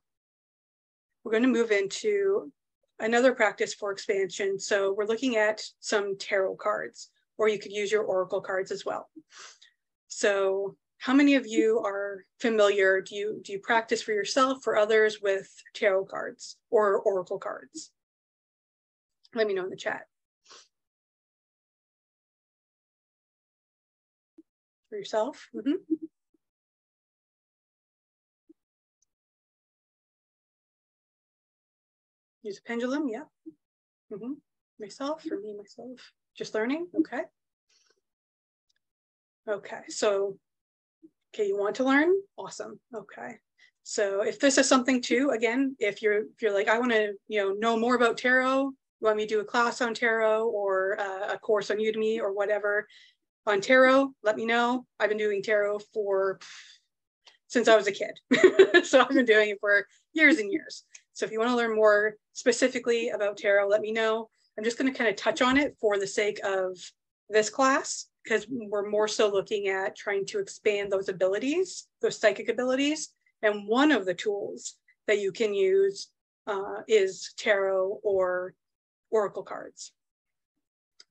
we're going to move into another practice for expansion. So we're looking at some tarot cards, or you could use your oracle cards as well. So how many of you are familiar? Do you practice for yourself, for others with tarot cards or oracle cards? Let me know in the chat. For yourself? Use a pendulum, yeah. Myself, for me, myself. Just learning, okay. Okay, so, okay, you want to learn? Awesome, okay. So if this is something too, again, if you're like, I want to, know more about tarot, you want me to do a class on tarot or a course on Udemy or whatever on tarot, let me know. I've been doing tarot since I was a kid. So I've been doing it for years and years. So if you want to learn more specifically about tarot, let me know. I'm just going to kind of touch on it for the sake of this class, because we're more so looking at trying to expand those abilities, those psychic abilities. And one of the tools that you can use is tarot or oracle cards.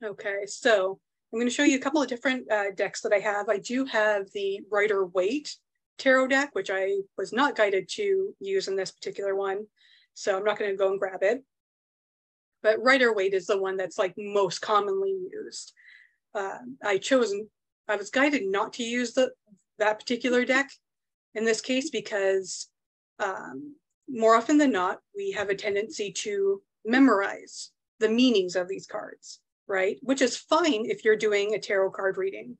Okay, so I'm going to show you a couple of different decks that I have. I do have the Rider-Waite tarot deck, which I was not guided to use in this particular one. So I'm not going to go and grab it. But Rider-Waite is the one that's like most commonly used. I was guided not to use that particular deck in this case because more often than not, we have a tendency to memorize the meanings of these cards, right? Which is fine if you're doing a tarot card reading.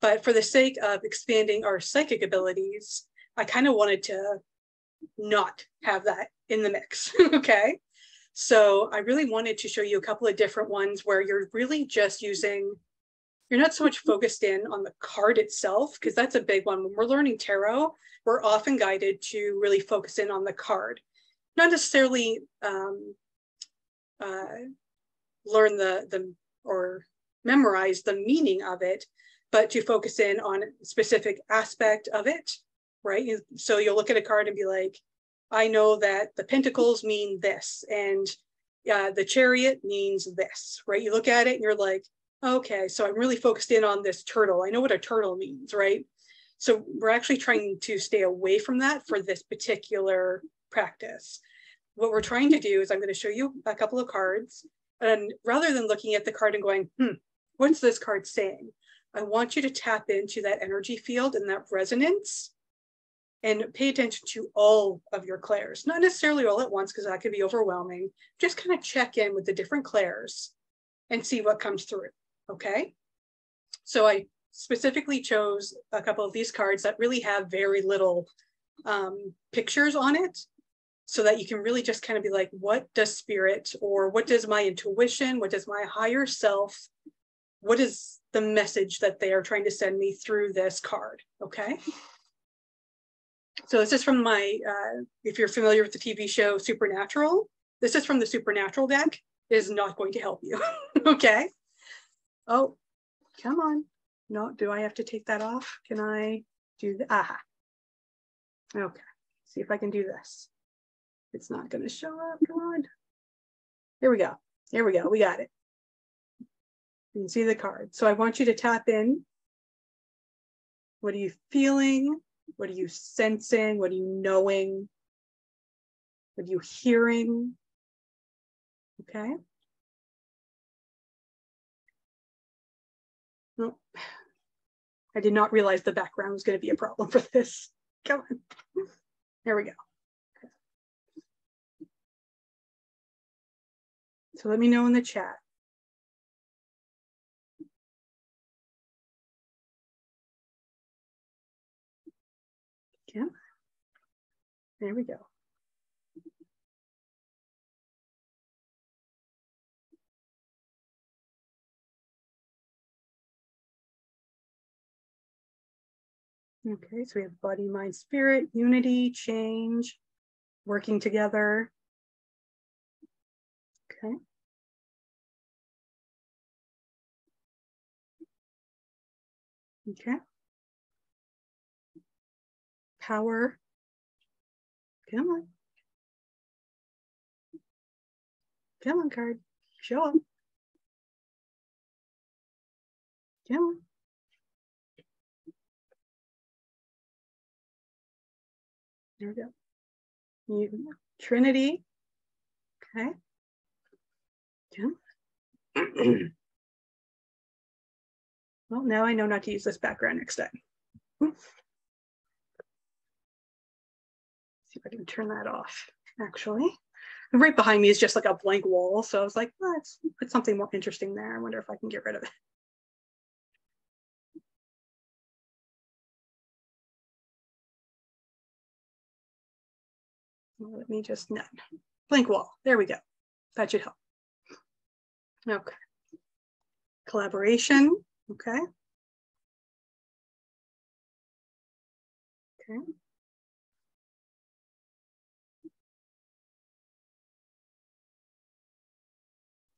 But for the sake of expanding our psychic abilities, I kind of wanted to not have that in the mix, okay? So I really wanted to show you a couple of different ones where you're really just using, you're not so much focused in on the card itself, because that's a big one. When we're learning tarot, we're often guided to really focus in on the card, not necessarily learn or memorize the meaning of it, but to focus in on a specific aspect of it, right? So you'll look at a card and be like, I know that the pentacles mean this, and the chariot means this, right? You look at it and you're like, okay, so I'm really focused in on this turtle. I know what a turtle means, right? So we're actually trying to stay away from that for this particular practice. What we're trying to do is I'm going to show you a couple of cards, and rather than looking at the card and going, what's this card saying? I want you to tap into that energy field and that resonance and pay attention to all of your clairs, not necessarily all at once, because that could be overwhelming. Just kind of check in with the different clairs and see what comes through, okay? So I specifically chose a couple of these cards that really have very little pictures on it, so that you can really just kind of be like, what does spirit, or what does my intuition, what does my higher self, what is the message that they are trying to send me through this card, okay? So this is from my, if you're familiar with the TV show Supernatural, this is from the Supernatural deck. It is not going to help you, okay? Oh, come on. No, do I have to take that off? Can I do that? Aha. Okay, see if I can do this. It's not going to show up, come on. Here we go, we got it. You can see the card. So I want you to tap in. What are you feeling? What are you sensing? What are you knowing? What are you hearing? Okay. No, I did not realize the background was going to be a problem for this. Come on. There we go. So let me know in the chat. Yeah. There we go. Okay, so we have body, mind, spirit, unity, change, working together. Okay. Okay. Power. Come on. Come on, card. Show up. Come on. There we go. Trinity. Okay. Come on. Well, now I know not to use this background next time. See if I can turn that off, actually. And right behind me is just like a blank wall. So I was like, let's put something more interesting there. I wonder if I can get rid of it. Let me just, no, blank wall. There we go. That should help. Okay. Collaboration. Okay. Okay.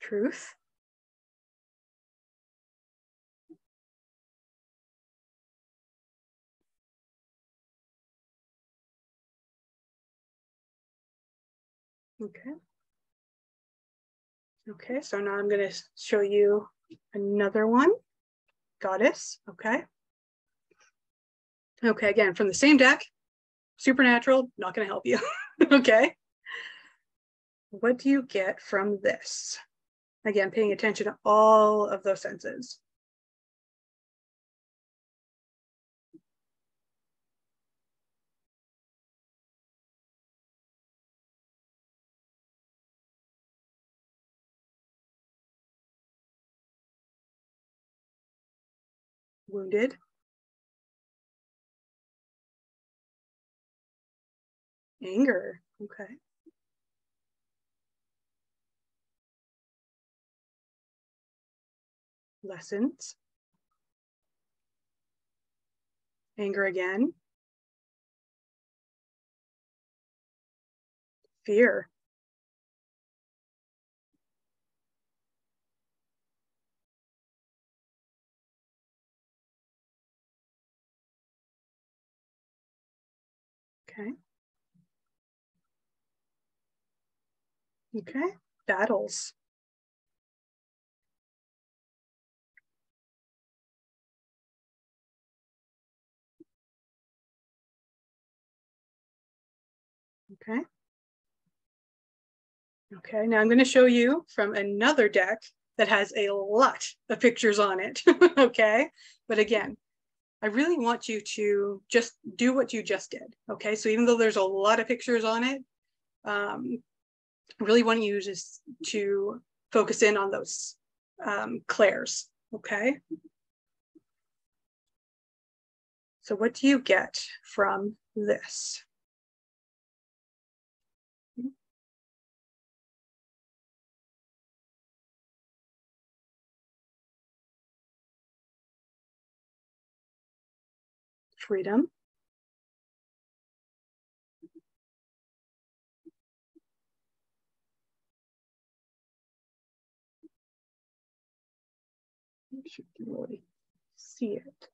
Truth. Okay. Okay, so now I'm going to show you another one. Goddess. Okay. Okay, again, from the same deck. Supernatural, not going to help you. Okay. What do you get from this? Again, paying attention to all of those senses. Wounded. Anger. Okay. Lessons. Anger again. Fear. Okay. Okay. Battles. Okay. Okay, now I'm going to show you from another deck that has a lot of pictures on it. Okay, but again, I really want you to just do what you just did. Okay, so even though there's a lot of pictures on it, I really want you just to focus in on those clairs. Okay, so what do you get from this? Freedom. You should really see it.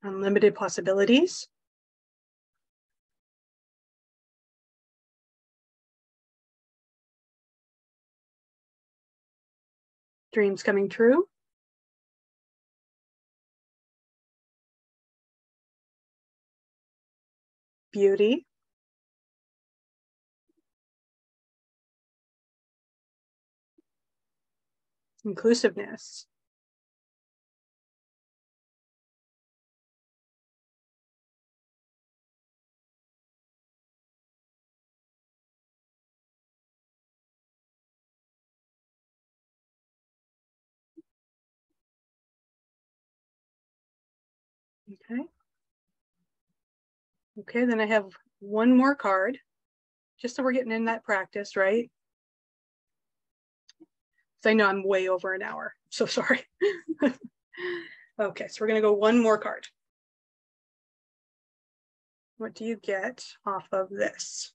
Unlimited possibilities. Dreams coming true. Beauty. Inclusiveness. Okay. Okay, then I have one more card, just so we're getting in that practice, right? So I know I'm way over an hour, so sorry. Okay, so we're gonna go one more card. What do you get off of this?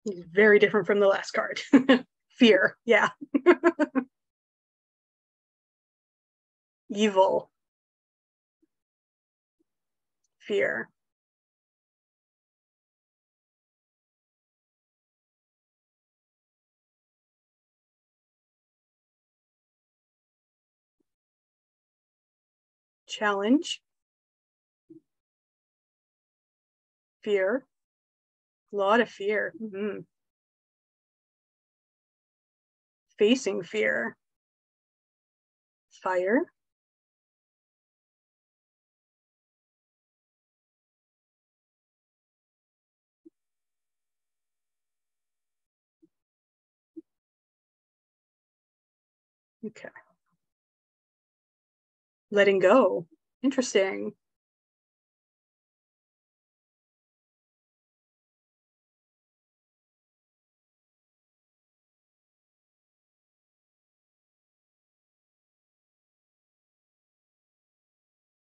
Very different from the last card. Fear, yeah. Evil. Fear. Challenge. Fear. A lot of fear. Mm-hmm. Facing fear. Fire. Okay. Letting go. Interesting.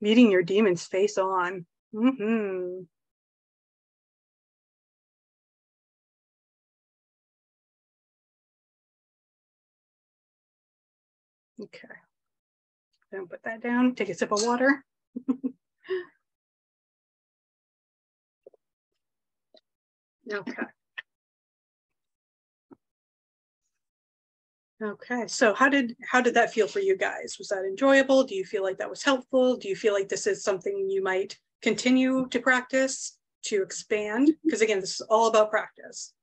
Meeting your demons face on. Mm-hmm. Okay. Then put that down. Take a sip of water. Okay. Okay. So how did that feel for you guys? Was that enjoyable? Do you feel like that was helpful? Do you feel like this is something you might continue to practice, to expand? Because again, this is all about practice.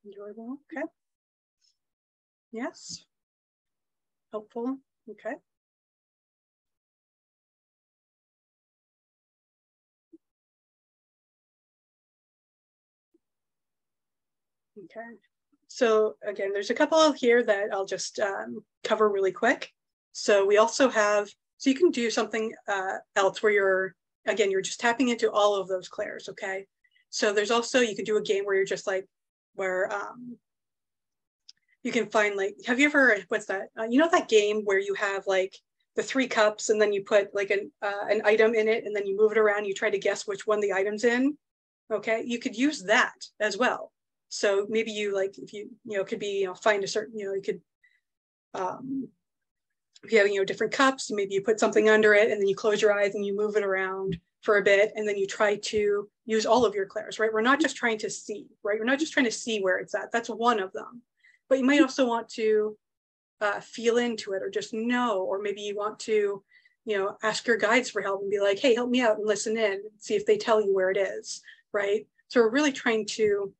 Enjoyable. Okay. Yes. Helpful. Okay. Okay. So again, there's a couple here that I'll just cover really quick. So we also have, so you can do something else where you're just tapping into all of those clairs, okay? So there's also, you can do a game where you're just like, where you can find like, have you ever, what's that? You know that game where you have like the 3 cups and then you put like an item in it and then you move it around, you try to guess which one the item's in, okay? You could use that as well. So maybe you like, if you could be, find a certain, you could, if you have, different cups, maybe you put something under it and then you close your eyes and you move it around for a bit and then you try to use all of your clairs, right? We're not just trying to see, right? We're not just trying to see where it's at. That's one of them. But you might also want to feel into it or just know, or maybe you want to, ask your guides for help and be like, hey, help me out and listen in and see if they tell you where it is, right? So we're really trying to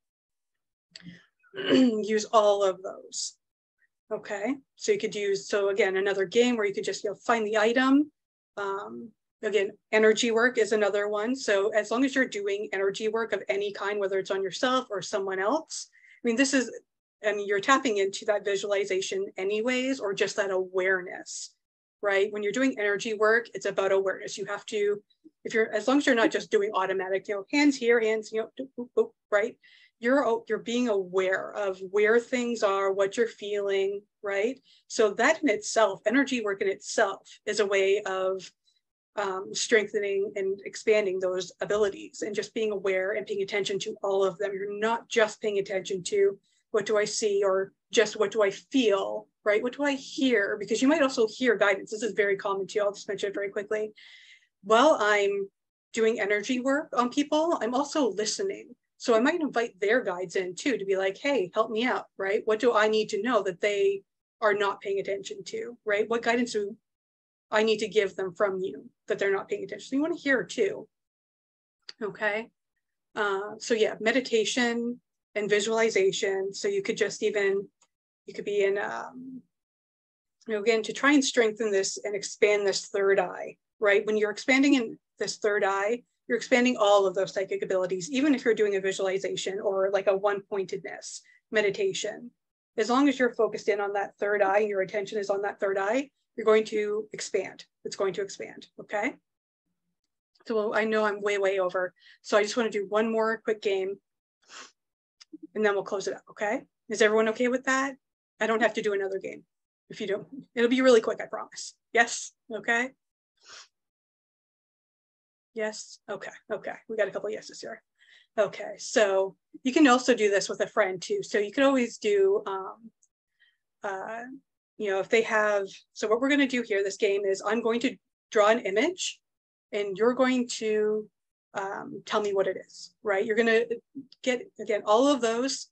use all of those. Okay, so you could use, so again, another game where you could just find the item. Again, energy work is another one. So as long as you're doing energy work of any kind, whether it's on yourself or someone else, I mean, you're tapping into that visualization anyways, or just that awareness, right? When you're doing energy work, it's about awareness. You have to, as long as you're not just doing automatic, hands here, hands, boop, boop, right? You're being aware of where things are, what you're feeling, right? So that in itself, energy work in itself is a way of strengthening and expanding those abilities and just being aware and paying attention to all of them. You're not just paying attention to what do I see or just what do I feel, right? What do I hear? Because you might also hear guidance. This is very common too. I'll just mention it very quickly. While I'm doing energy work on people, I'm also listening. So I might invite their guides in too, to be like, hey, help me out, right? What do I need to know that they are not paying attention to, right? What guidance do I need to give them from you that they're not paying attention? So you want to hear too, okay? So yeah, meditation and visualization. So you could just even, you could be in, again, to try and strengthen this and expand this third eye, right? When you're expanding in this third eye, you're expanding all of those psychic abilities, even if you're doing a visualization or like a one-pointedness meditation. As long as you're focused in on that third eye and your attention is on that third eye, you're going to expand. It's going to expand, okay? So I know I'm way over. So I just want to do one more quick game and then we'll close it up, okay? Is everyone okay with that? I don't have to do another game. If you don't, it'll be really quick, I promise. Yes, okay? Yes, okay. We got a couple of yeses here. Okay, so you can also do this with a friend too. So you can always do, if they have, so what we're gonna do here, this game is I'm going to draw an image and you're going to tell me what it is, right? You're gonna get, again, all of those,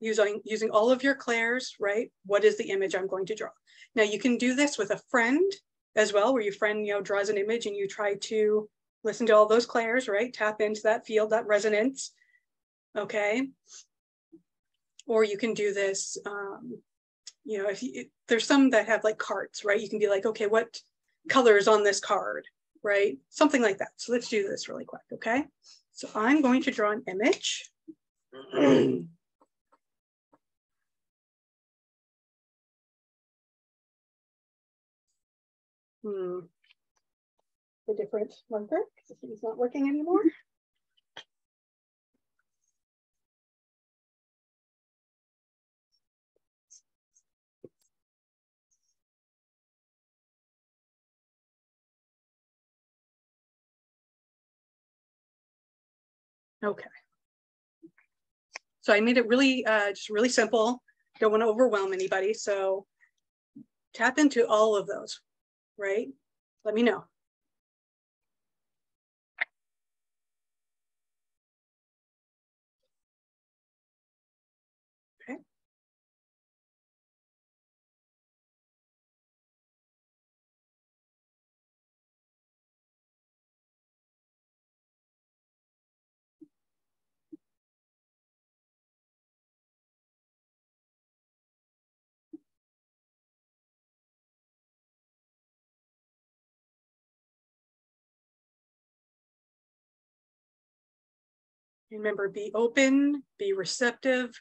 using all of your clairs, right? What is the image I'm going to draw? Now you can do this with a friend as well, where your friend, draws an image and you try to listen to all those clairs, right? Tap into that field, that resonance, okay? Or you can do this, if there's some that have like cards, right? You can be like, okay, what color is on this card, right? Something like that. So let's do this really quick, okay? So I'm going to draw an image. A different marker because it's not working anymore. Okay. So I made it really, just really simple. Don't want to overwhelm anybody. So tap into all of those, right? Let me know. Okay. Remember, be open, be receptive.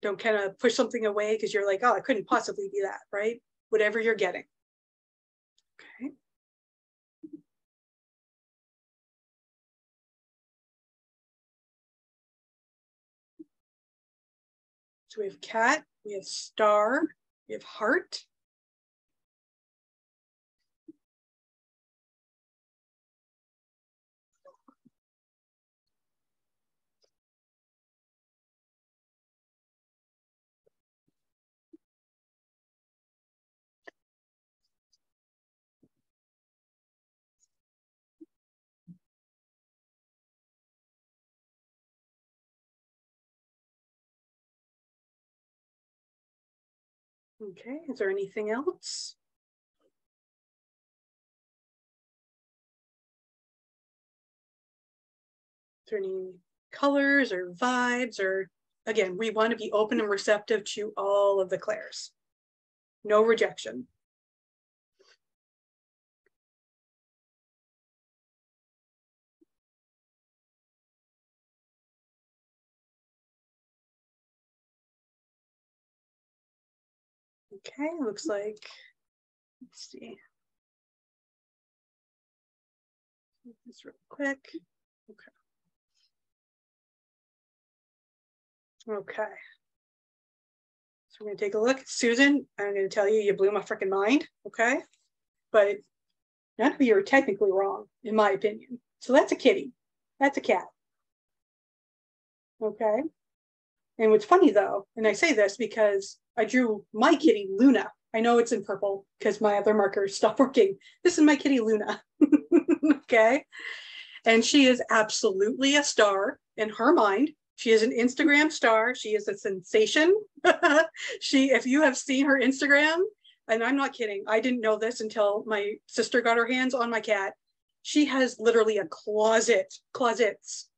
Don't kind of push something away because you're like, oh, it couldn't possibly be that, right? Whatever you're getting. Okay. So we have cat, we have star, we have heart. Okay, is there anything else? Is there any colors or vibes, or again, we want to be open and receptive to all of the clairs. No rejection. Okay, looks like, let's see. This real quick. Okay. So we're gonna take a look. Susan, I'm gonna tell you, you blew my freaking mind, okay? But none of you are technically wrong, in my opinion. So that's a kitty. That's a cat. Okay. And what's funny though, and I say this because I drew my kitty Luna. I know it's in purple because my other markers stopped working. This is my kitty Luna. Okay. And she is absolutely a star in her mind. She is an Instagram star. She is a sensation. If you have seen her Instagram, and I'm not kidding, I didn't know this until my sister got her hands on my cat. She has literally a closets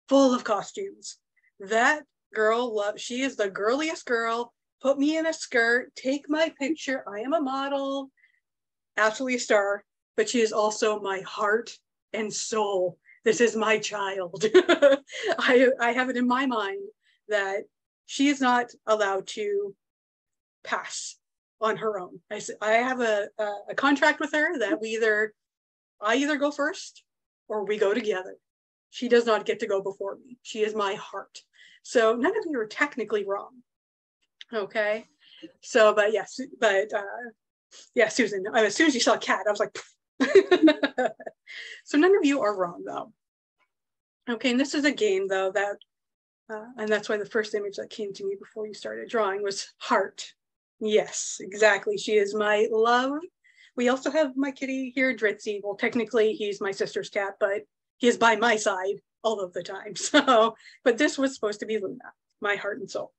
full of costumes. That girl, she is the girliest girl. Put me in a skirt, take my picture. I am a model, absolutely a star, but she is also my heart and soul. This is my child. I have it in my mind that she is not allowed to pass on her own. I have a contract with her that I either go first or we go together. She does not get to go before me. She is my heart. So none of you are technically wrong. Okay. So, but yes, yeah, Susan, as soon as you saw cat, I was like, so none of you are wrong though. Okay, and this is a game though that, and that's why the first image that came to me before you started drawing was heart. Yes, exactly. She is my love. We also have my kitty here, Dritzy. Well, technically he's my sister's cat, but he is by my side all of the time. So, but this was supposed to be Luna, my heart and soul.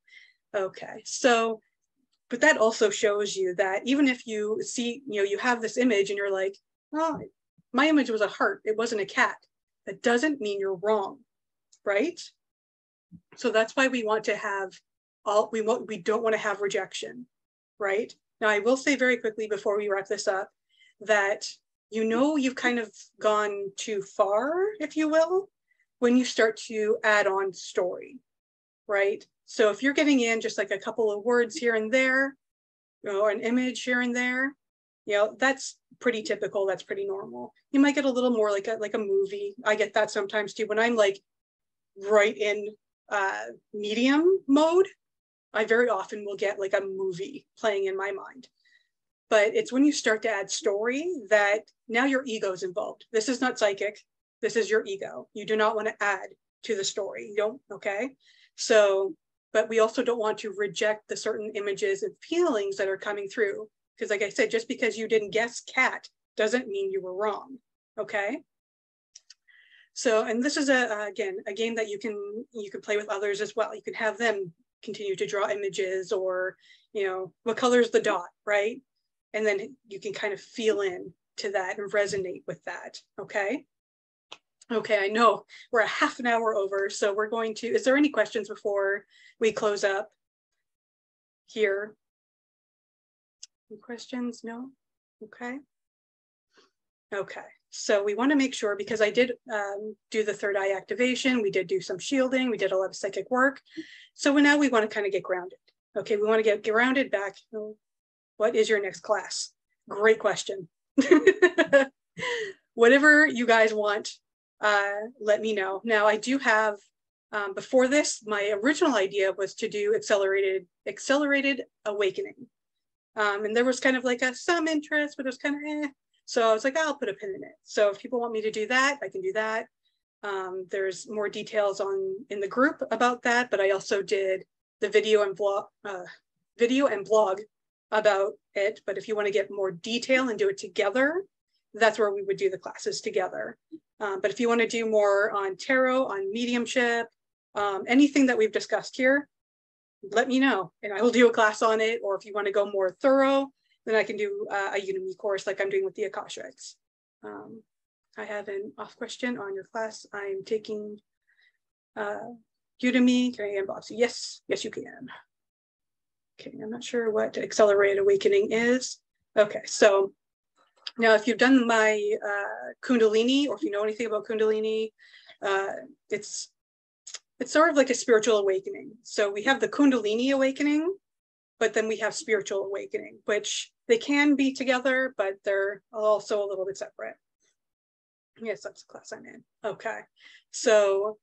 Okay, so, but that also shows you that even if you see, you have this image and you're like, oh, my image was a heart, it wasn't a cat. That doesn't mean you're wrong, right? So that's why we want to have we don't want to have rejection, right? Now, I will say very quickly before we wrap this up that you've kind of gone too far, if you will, when you start to add on story, right? So if you're getting in just like a couple of words here and there, or an image here and there, that's pretty typical. That's pretty normal. You might get a little more like a movie. I get that sometimes too. When I'm like right in medium mode, I very often will get like a movie playing in my mind. But it's when you start to add story that now your ego's involved. This is not psychic. This is your ego. You do not want to add to the story. You don't, okay? So, but we also don't want to reject the certain images and feelings that are coming through. Because like I said, just because you didn't guess cat doesn't mean you were wrong, okay? So, and this is again, a game that you can play with others as well. You can have them continue to draw images or, what color is the dot, right? And then you can kind of feel in to that and resonate with that, okay? Okay, I know we're a half an hour over, so we're going to, is there any questions before we close up here? Any questions? No? Okay. Okay, so we want to make sure, because I did do the third eye activation, we did do some shielding, we did a lot of psychic work. So now we want to kind of get grounded. Okay, we want to get grounded back. What is your next class? Great question. Whatever you guys want, let me know. Now I do have, before this, my original idea was to do accelerated awakening. And there was kind of like some interest, but it was kind of So I was like, I'll put a pin in it. So if people want me to do that, I can do that. There's more details in the group about that, but I also did the video and blog about it. But if you want to get more detail and do it together, that's where we would do the classes together. But if you want to do more on tarot, on mediumship, anything that we've discussed here, let me know and I will do a class on it. Or if you want to go more thorough, then I can do a Udemy course like I'm doing with the Akashics. I have an off question on your class. I'm taking Udemy. Can I inbox you? Yes, yes, you can. Okay, I'm not sure what accelerated awakening is. Okay, so now if you've done my Kundalini, or if you know anything about Kundalini, it's sort of like a spiritual awakening. So we have the Kundalini awakening, but then we have spiritual awakening, which they can be together, but they're also a little bit separate. Yes, that's the class I'm in. Okay, so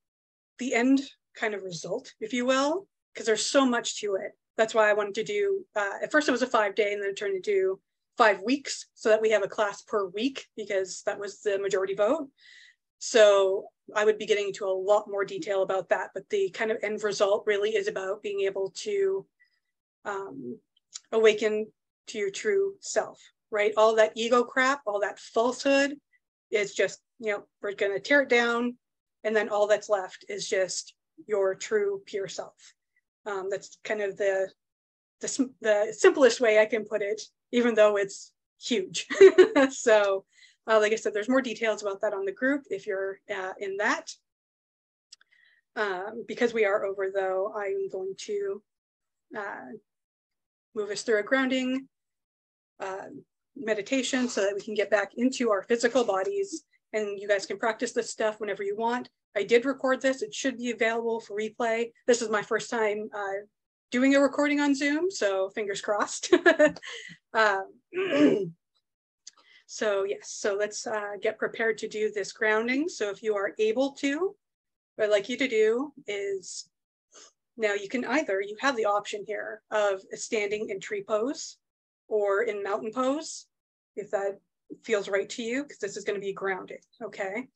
the end kind of result, if you will, because there's so much to it. That's why I wanted to do, at first it was a 5-day and then it turned into 5 weeks so that we have a class per week because that was the majority vote. So I would be getting into a lot more detail about that, but the kind of end result really is about being able to awaken to your true self, right? All that ego crap, all that falsehood is just, we're going to tear it down. And then all that's left is just your true pure self. That's kind of the simplest way I can put it, even though it's huge. So like I said, there's more details about that on the group if you're in that. Because we are over though, I'm going to move us through a grounding meditation so that we can get back into our physical bodies, and you guys can practice this stuff whenever you want. I did record this. It should be available for replay. This is my first time doing a recording on Zoom, so fingers crossed. So yes, so let's get prepared to do this grounding. So if you are able to, what I'd like you to do is, now you can either, you have the option here of standing in tree pose or in mountain pose, if that feels right to you, because this is going to be grounded, okay?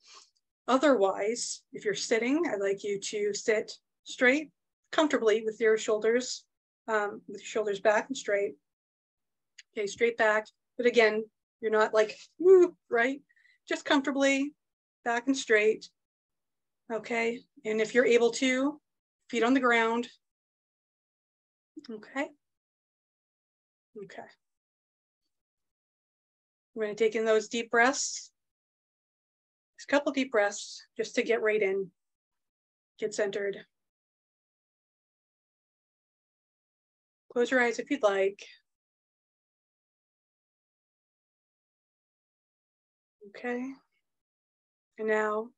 Otherwise, if you're sitting, I'd like you to sit straight, comfortably with your shoulders back and straight. Okay, straight back. But again, you're not like, woo, right? Just comfortably, back and straight. Okay, and if you're able to, feet on the ground. Okay. Okay. We're going to take in those deep breaths. Just a couple deep breaths just to get right in, get centered. Close your eyes if you'd like. Okay. And now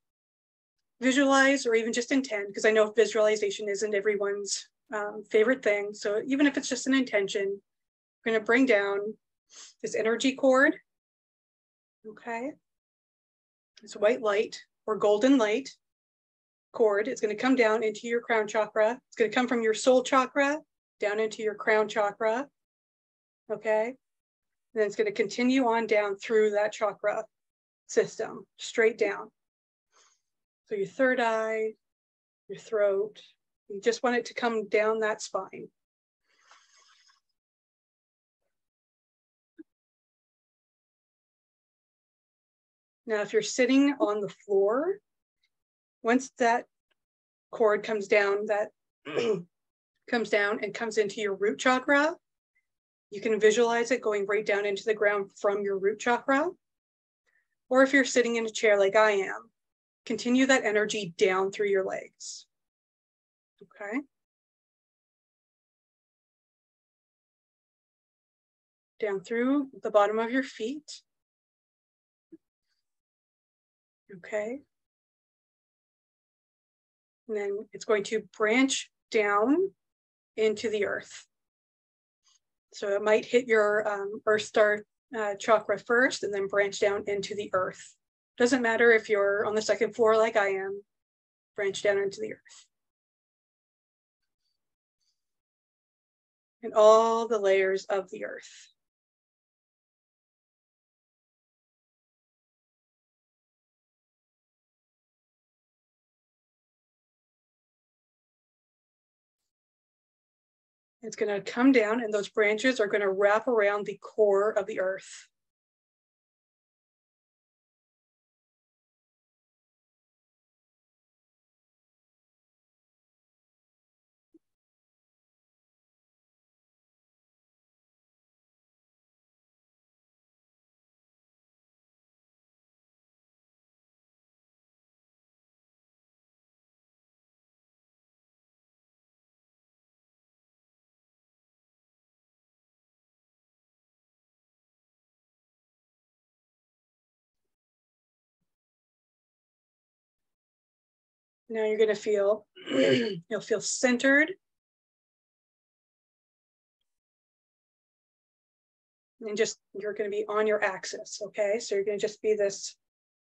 visualize, or even just intend, because I know visualization isn't everyone's favorite thing. So even if it's just an intention, we're going to bring down this energy cord. Okay. This white light or golden light cord is going to come down into your crown chakra. It's going to come from your soul chakra down into your crown chakra. Okay. And then it's going to continue on down through that chakra system, straight down. So your third eye, your throat, you just want it to come down that spine. Now, if you're sitting on the floor, once that cord comes down, that comes down and comes into your root chakra, you can visualize it going right down into the ground from your root chakra. Or if you're sitting in a chair like I am, continue that energy down through your legs. Okay. Down through the bottom of your feet. Okay. And then it's going to branch down into the earth. So it might hit your earth star chakra first and then branch down into the earth. Doesn't matter if you're on the second floor like I am, branch down into the earth. And all the layers of the earth. It's going to come down and those branches are going to wrap around the core of the earth. Now you're going to feel, you'll feel centered. And just, you're going to be on your axis, okay? So you're going to just be this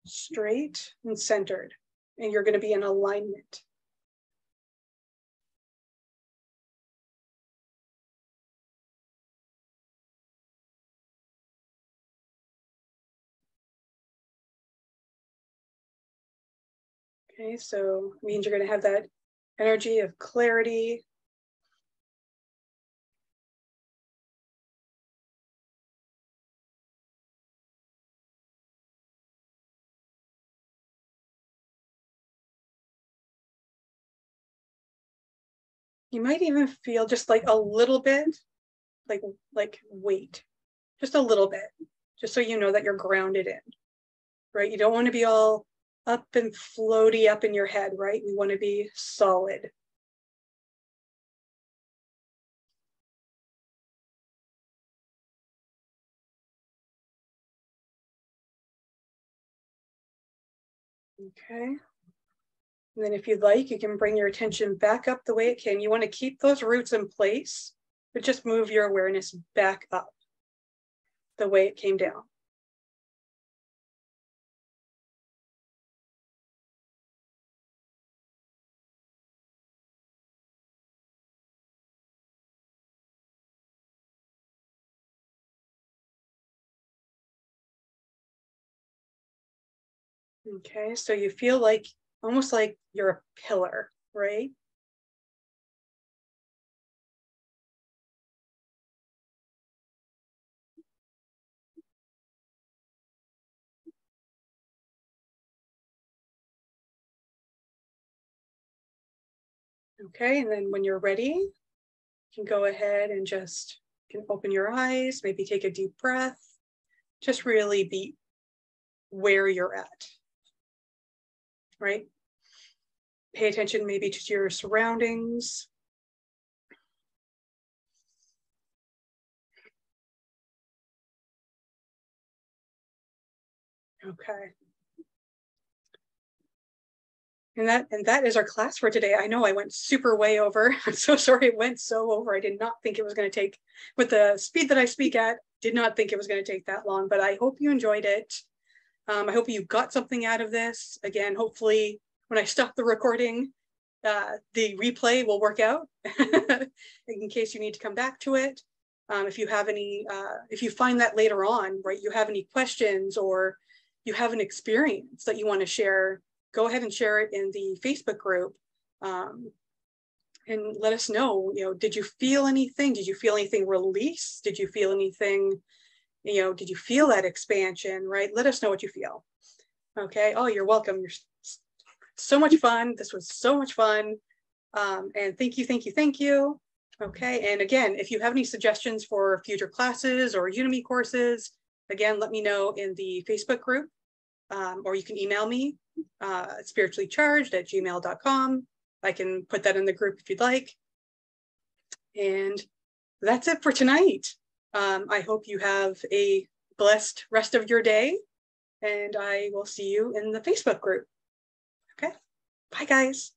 straight and centered, and you're going to be in alignment. Okay, so it means you're going to have that energy of clarity. You might even feel just like a little bit, like weight, just a little bit, just so you know that you're grounded in, right? You don't want to be all up and floaty up in your head, right? We want to be solid. Okay. And then if you'd like, you can bring your attention back up the way it came. You want to keep those roots in place, but just move your awareness back up the way it came down. Okay, so you feel like almost like you're a pillar, right? Okay, and then when you're ready, you can go ahead and just can open your eyes, maybe take a deep breath, just really be where you're at, right? Pay attention maybe to your surroundings. Okay. And that is our class for today. I know I went super way over. I'm so sorry it went so over. I did not think it was going to take, with the speed that I speak at, did not think it was going to take that long, but I hope you enjoyed it. I hope you got something out of this. Again, hopefully when I stop the recording, the replay will work out in case you need to come back to it. If you have any, if you find that later on, right, you have any questions or you have an experience that you want to share, go ahead and share it in the Facebook group, and let us know, did you feel anything? Did you feel anything release? Did you feel anything, did you feel that expansion, right? Let us know what you feel. Okay. Oh, you're welcome. You're so much fun. This was so much fun. And thank you, thank you, thank you. Okay. And again, if you have any suggestions for future classes or Udemy courses, again, let me know in the Facebook group, or you can email me, spirituallycharged@gmail.com. I can put that in the group if you'd like. And that's it for tonight. I hope you have a blessed rest of your day, and I will see you in the Facebook group. Okay, bye guys.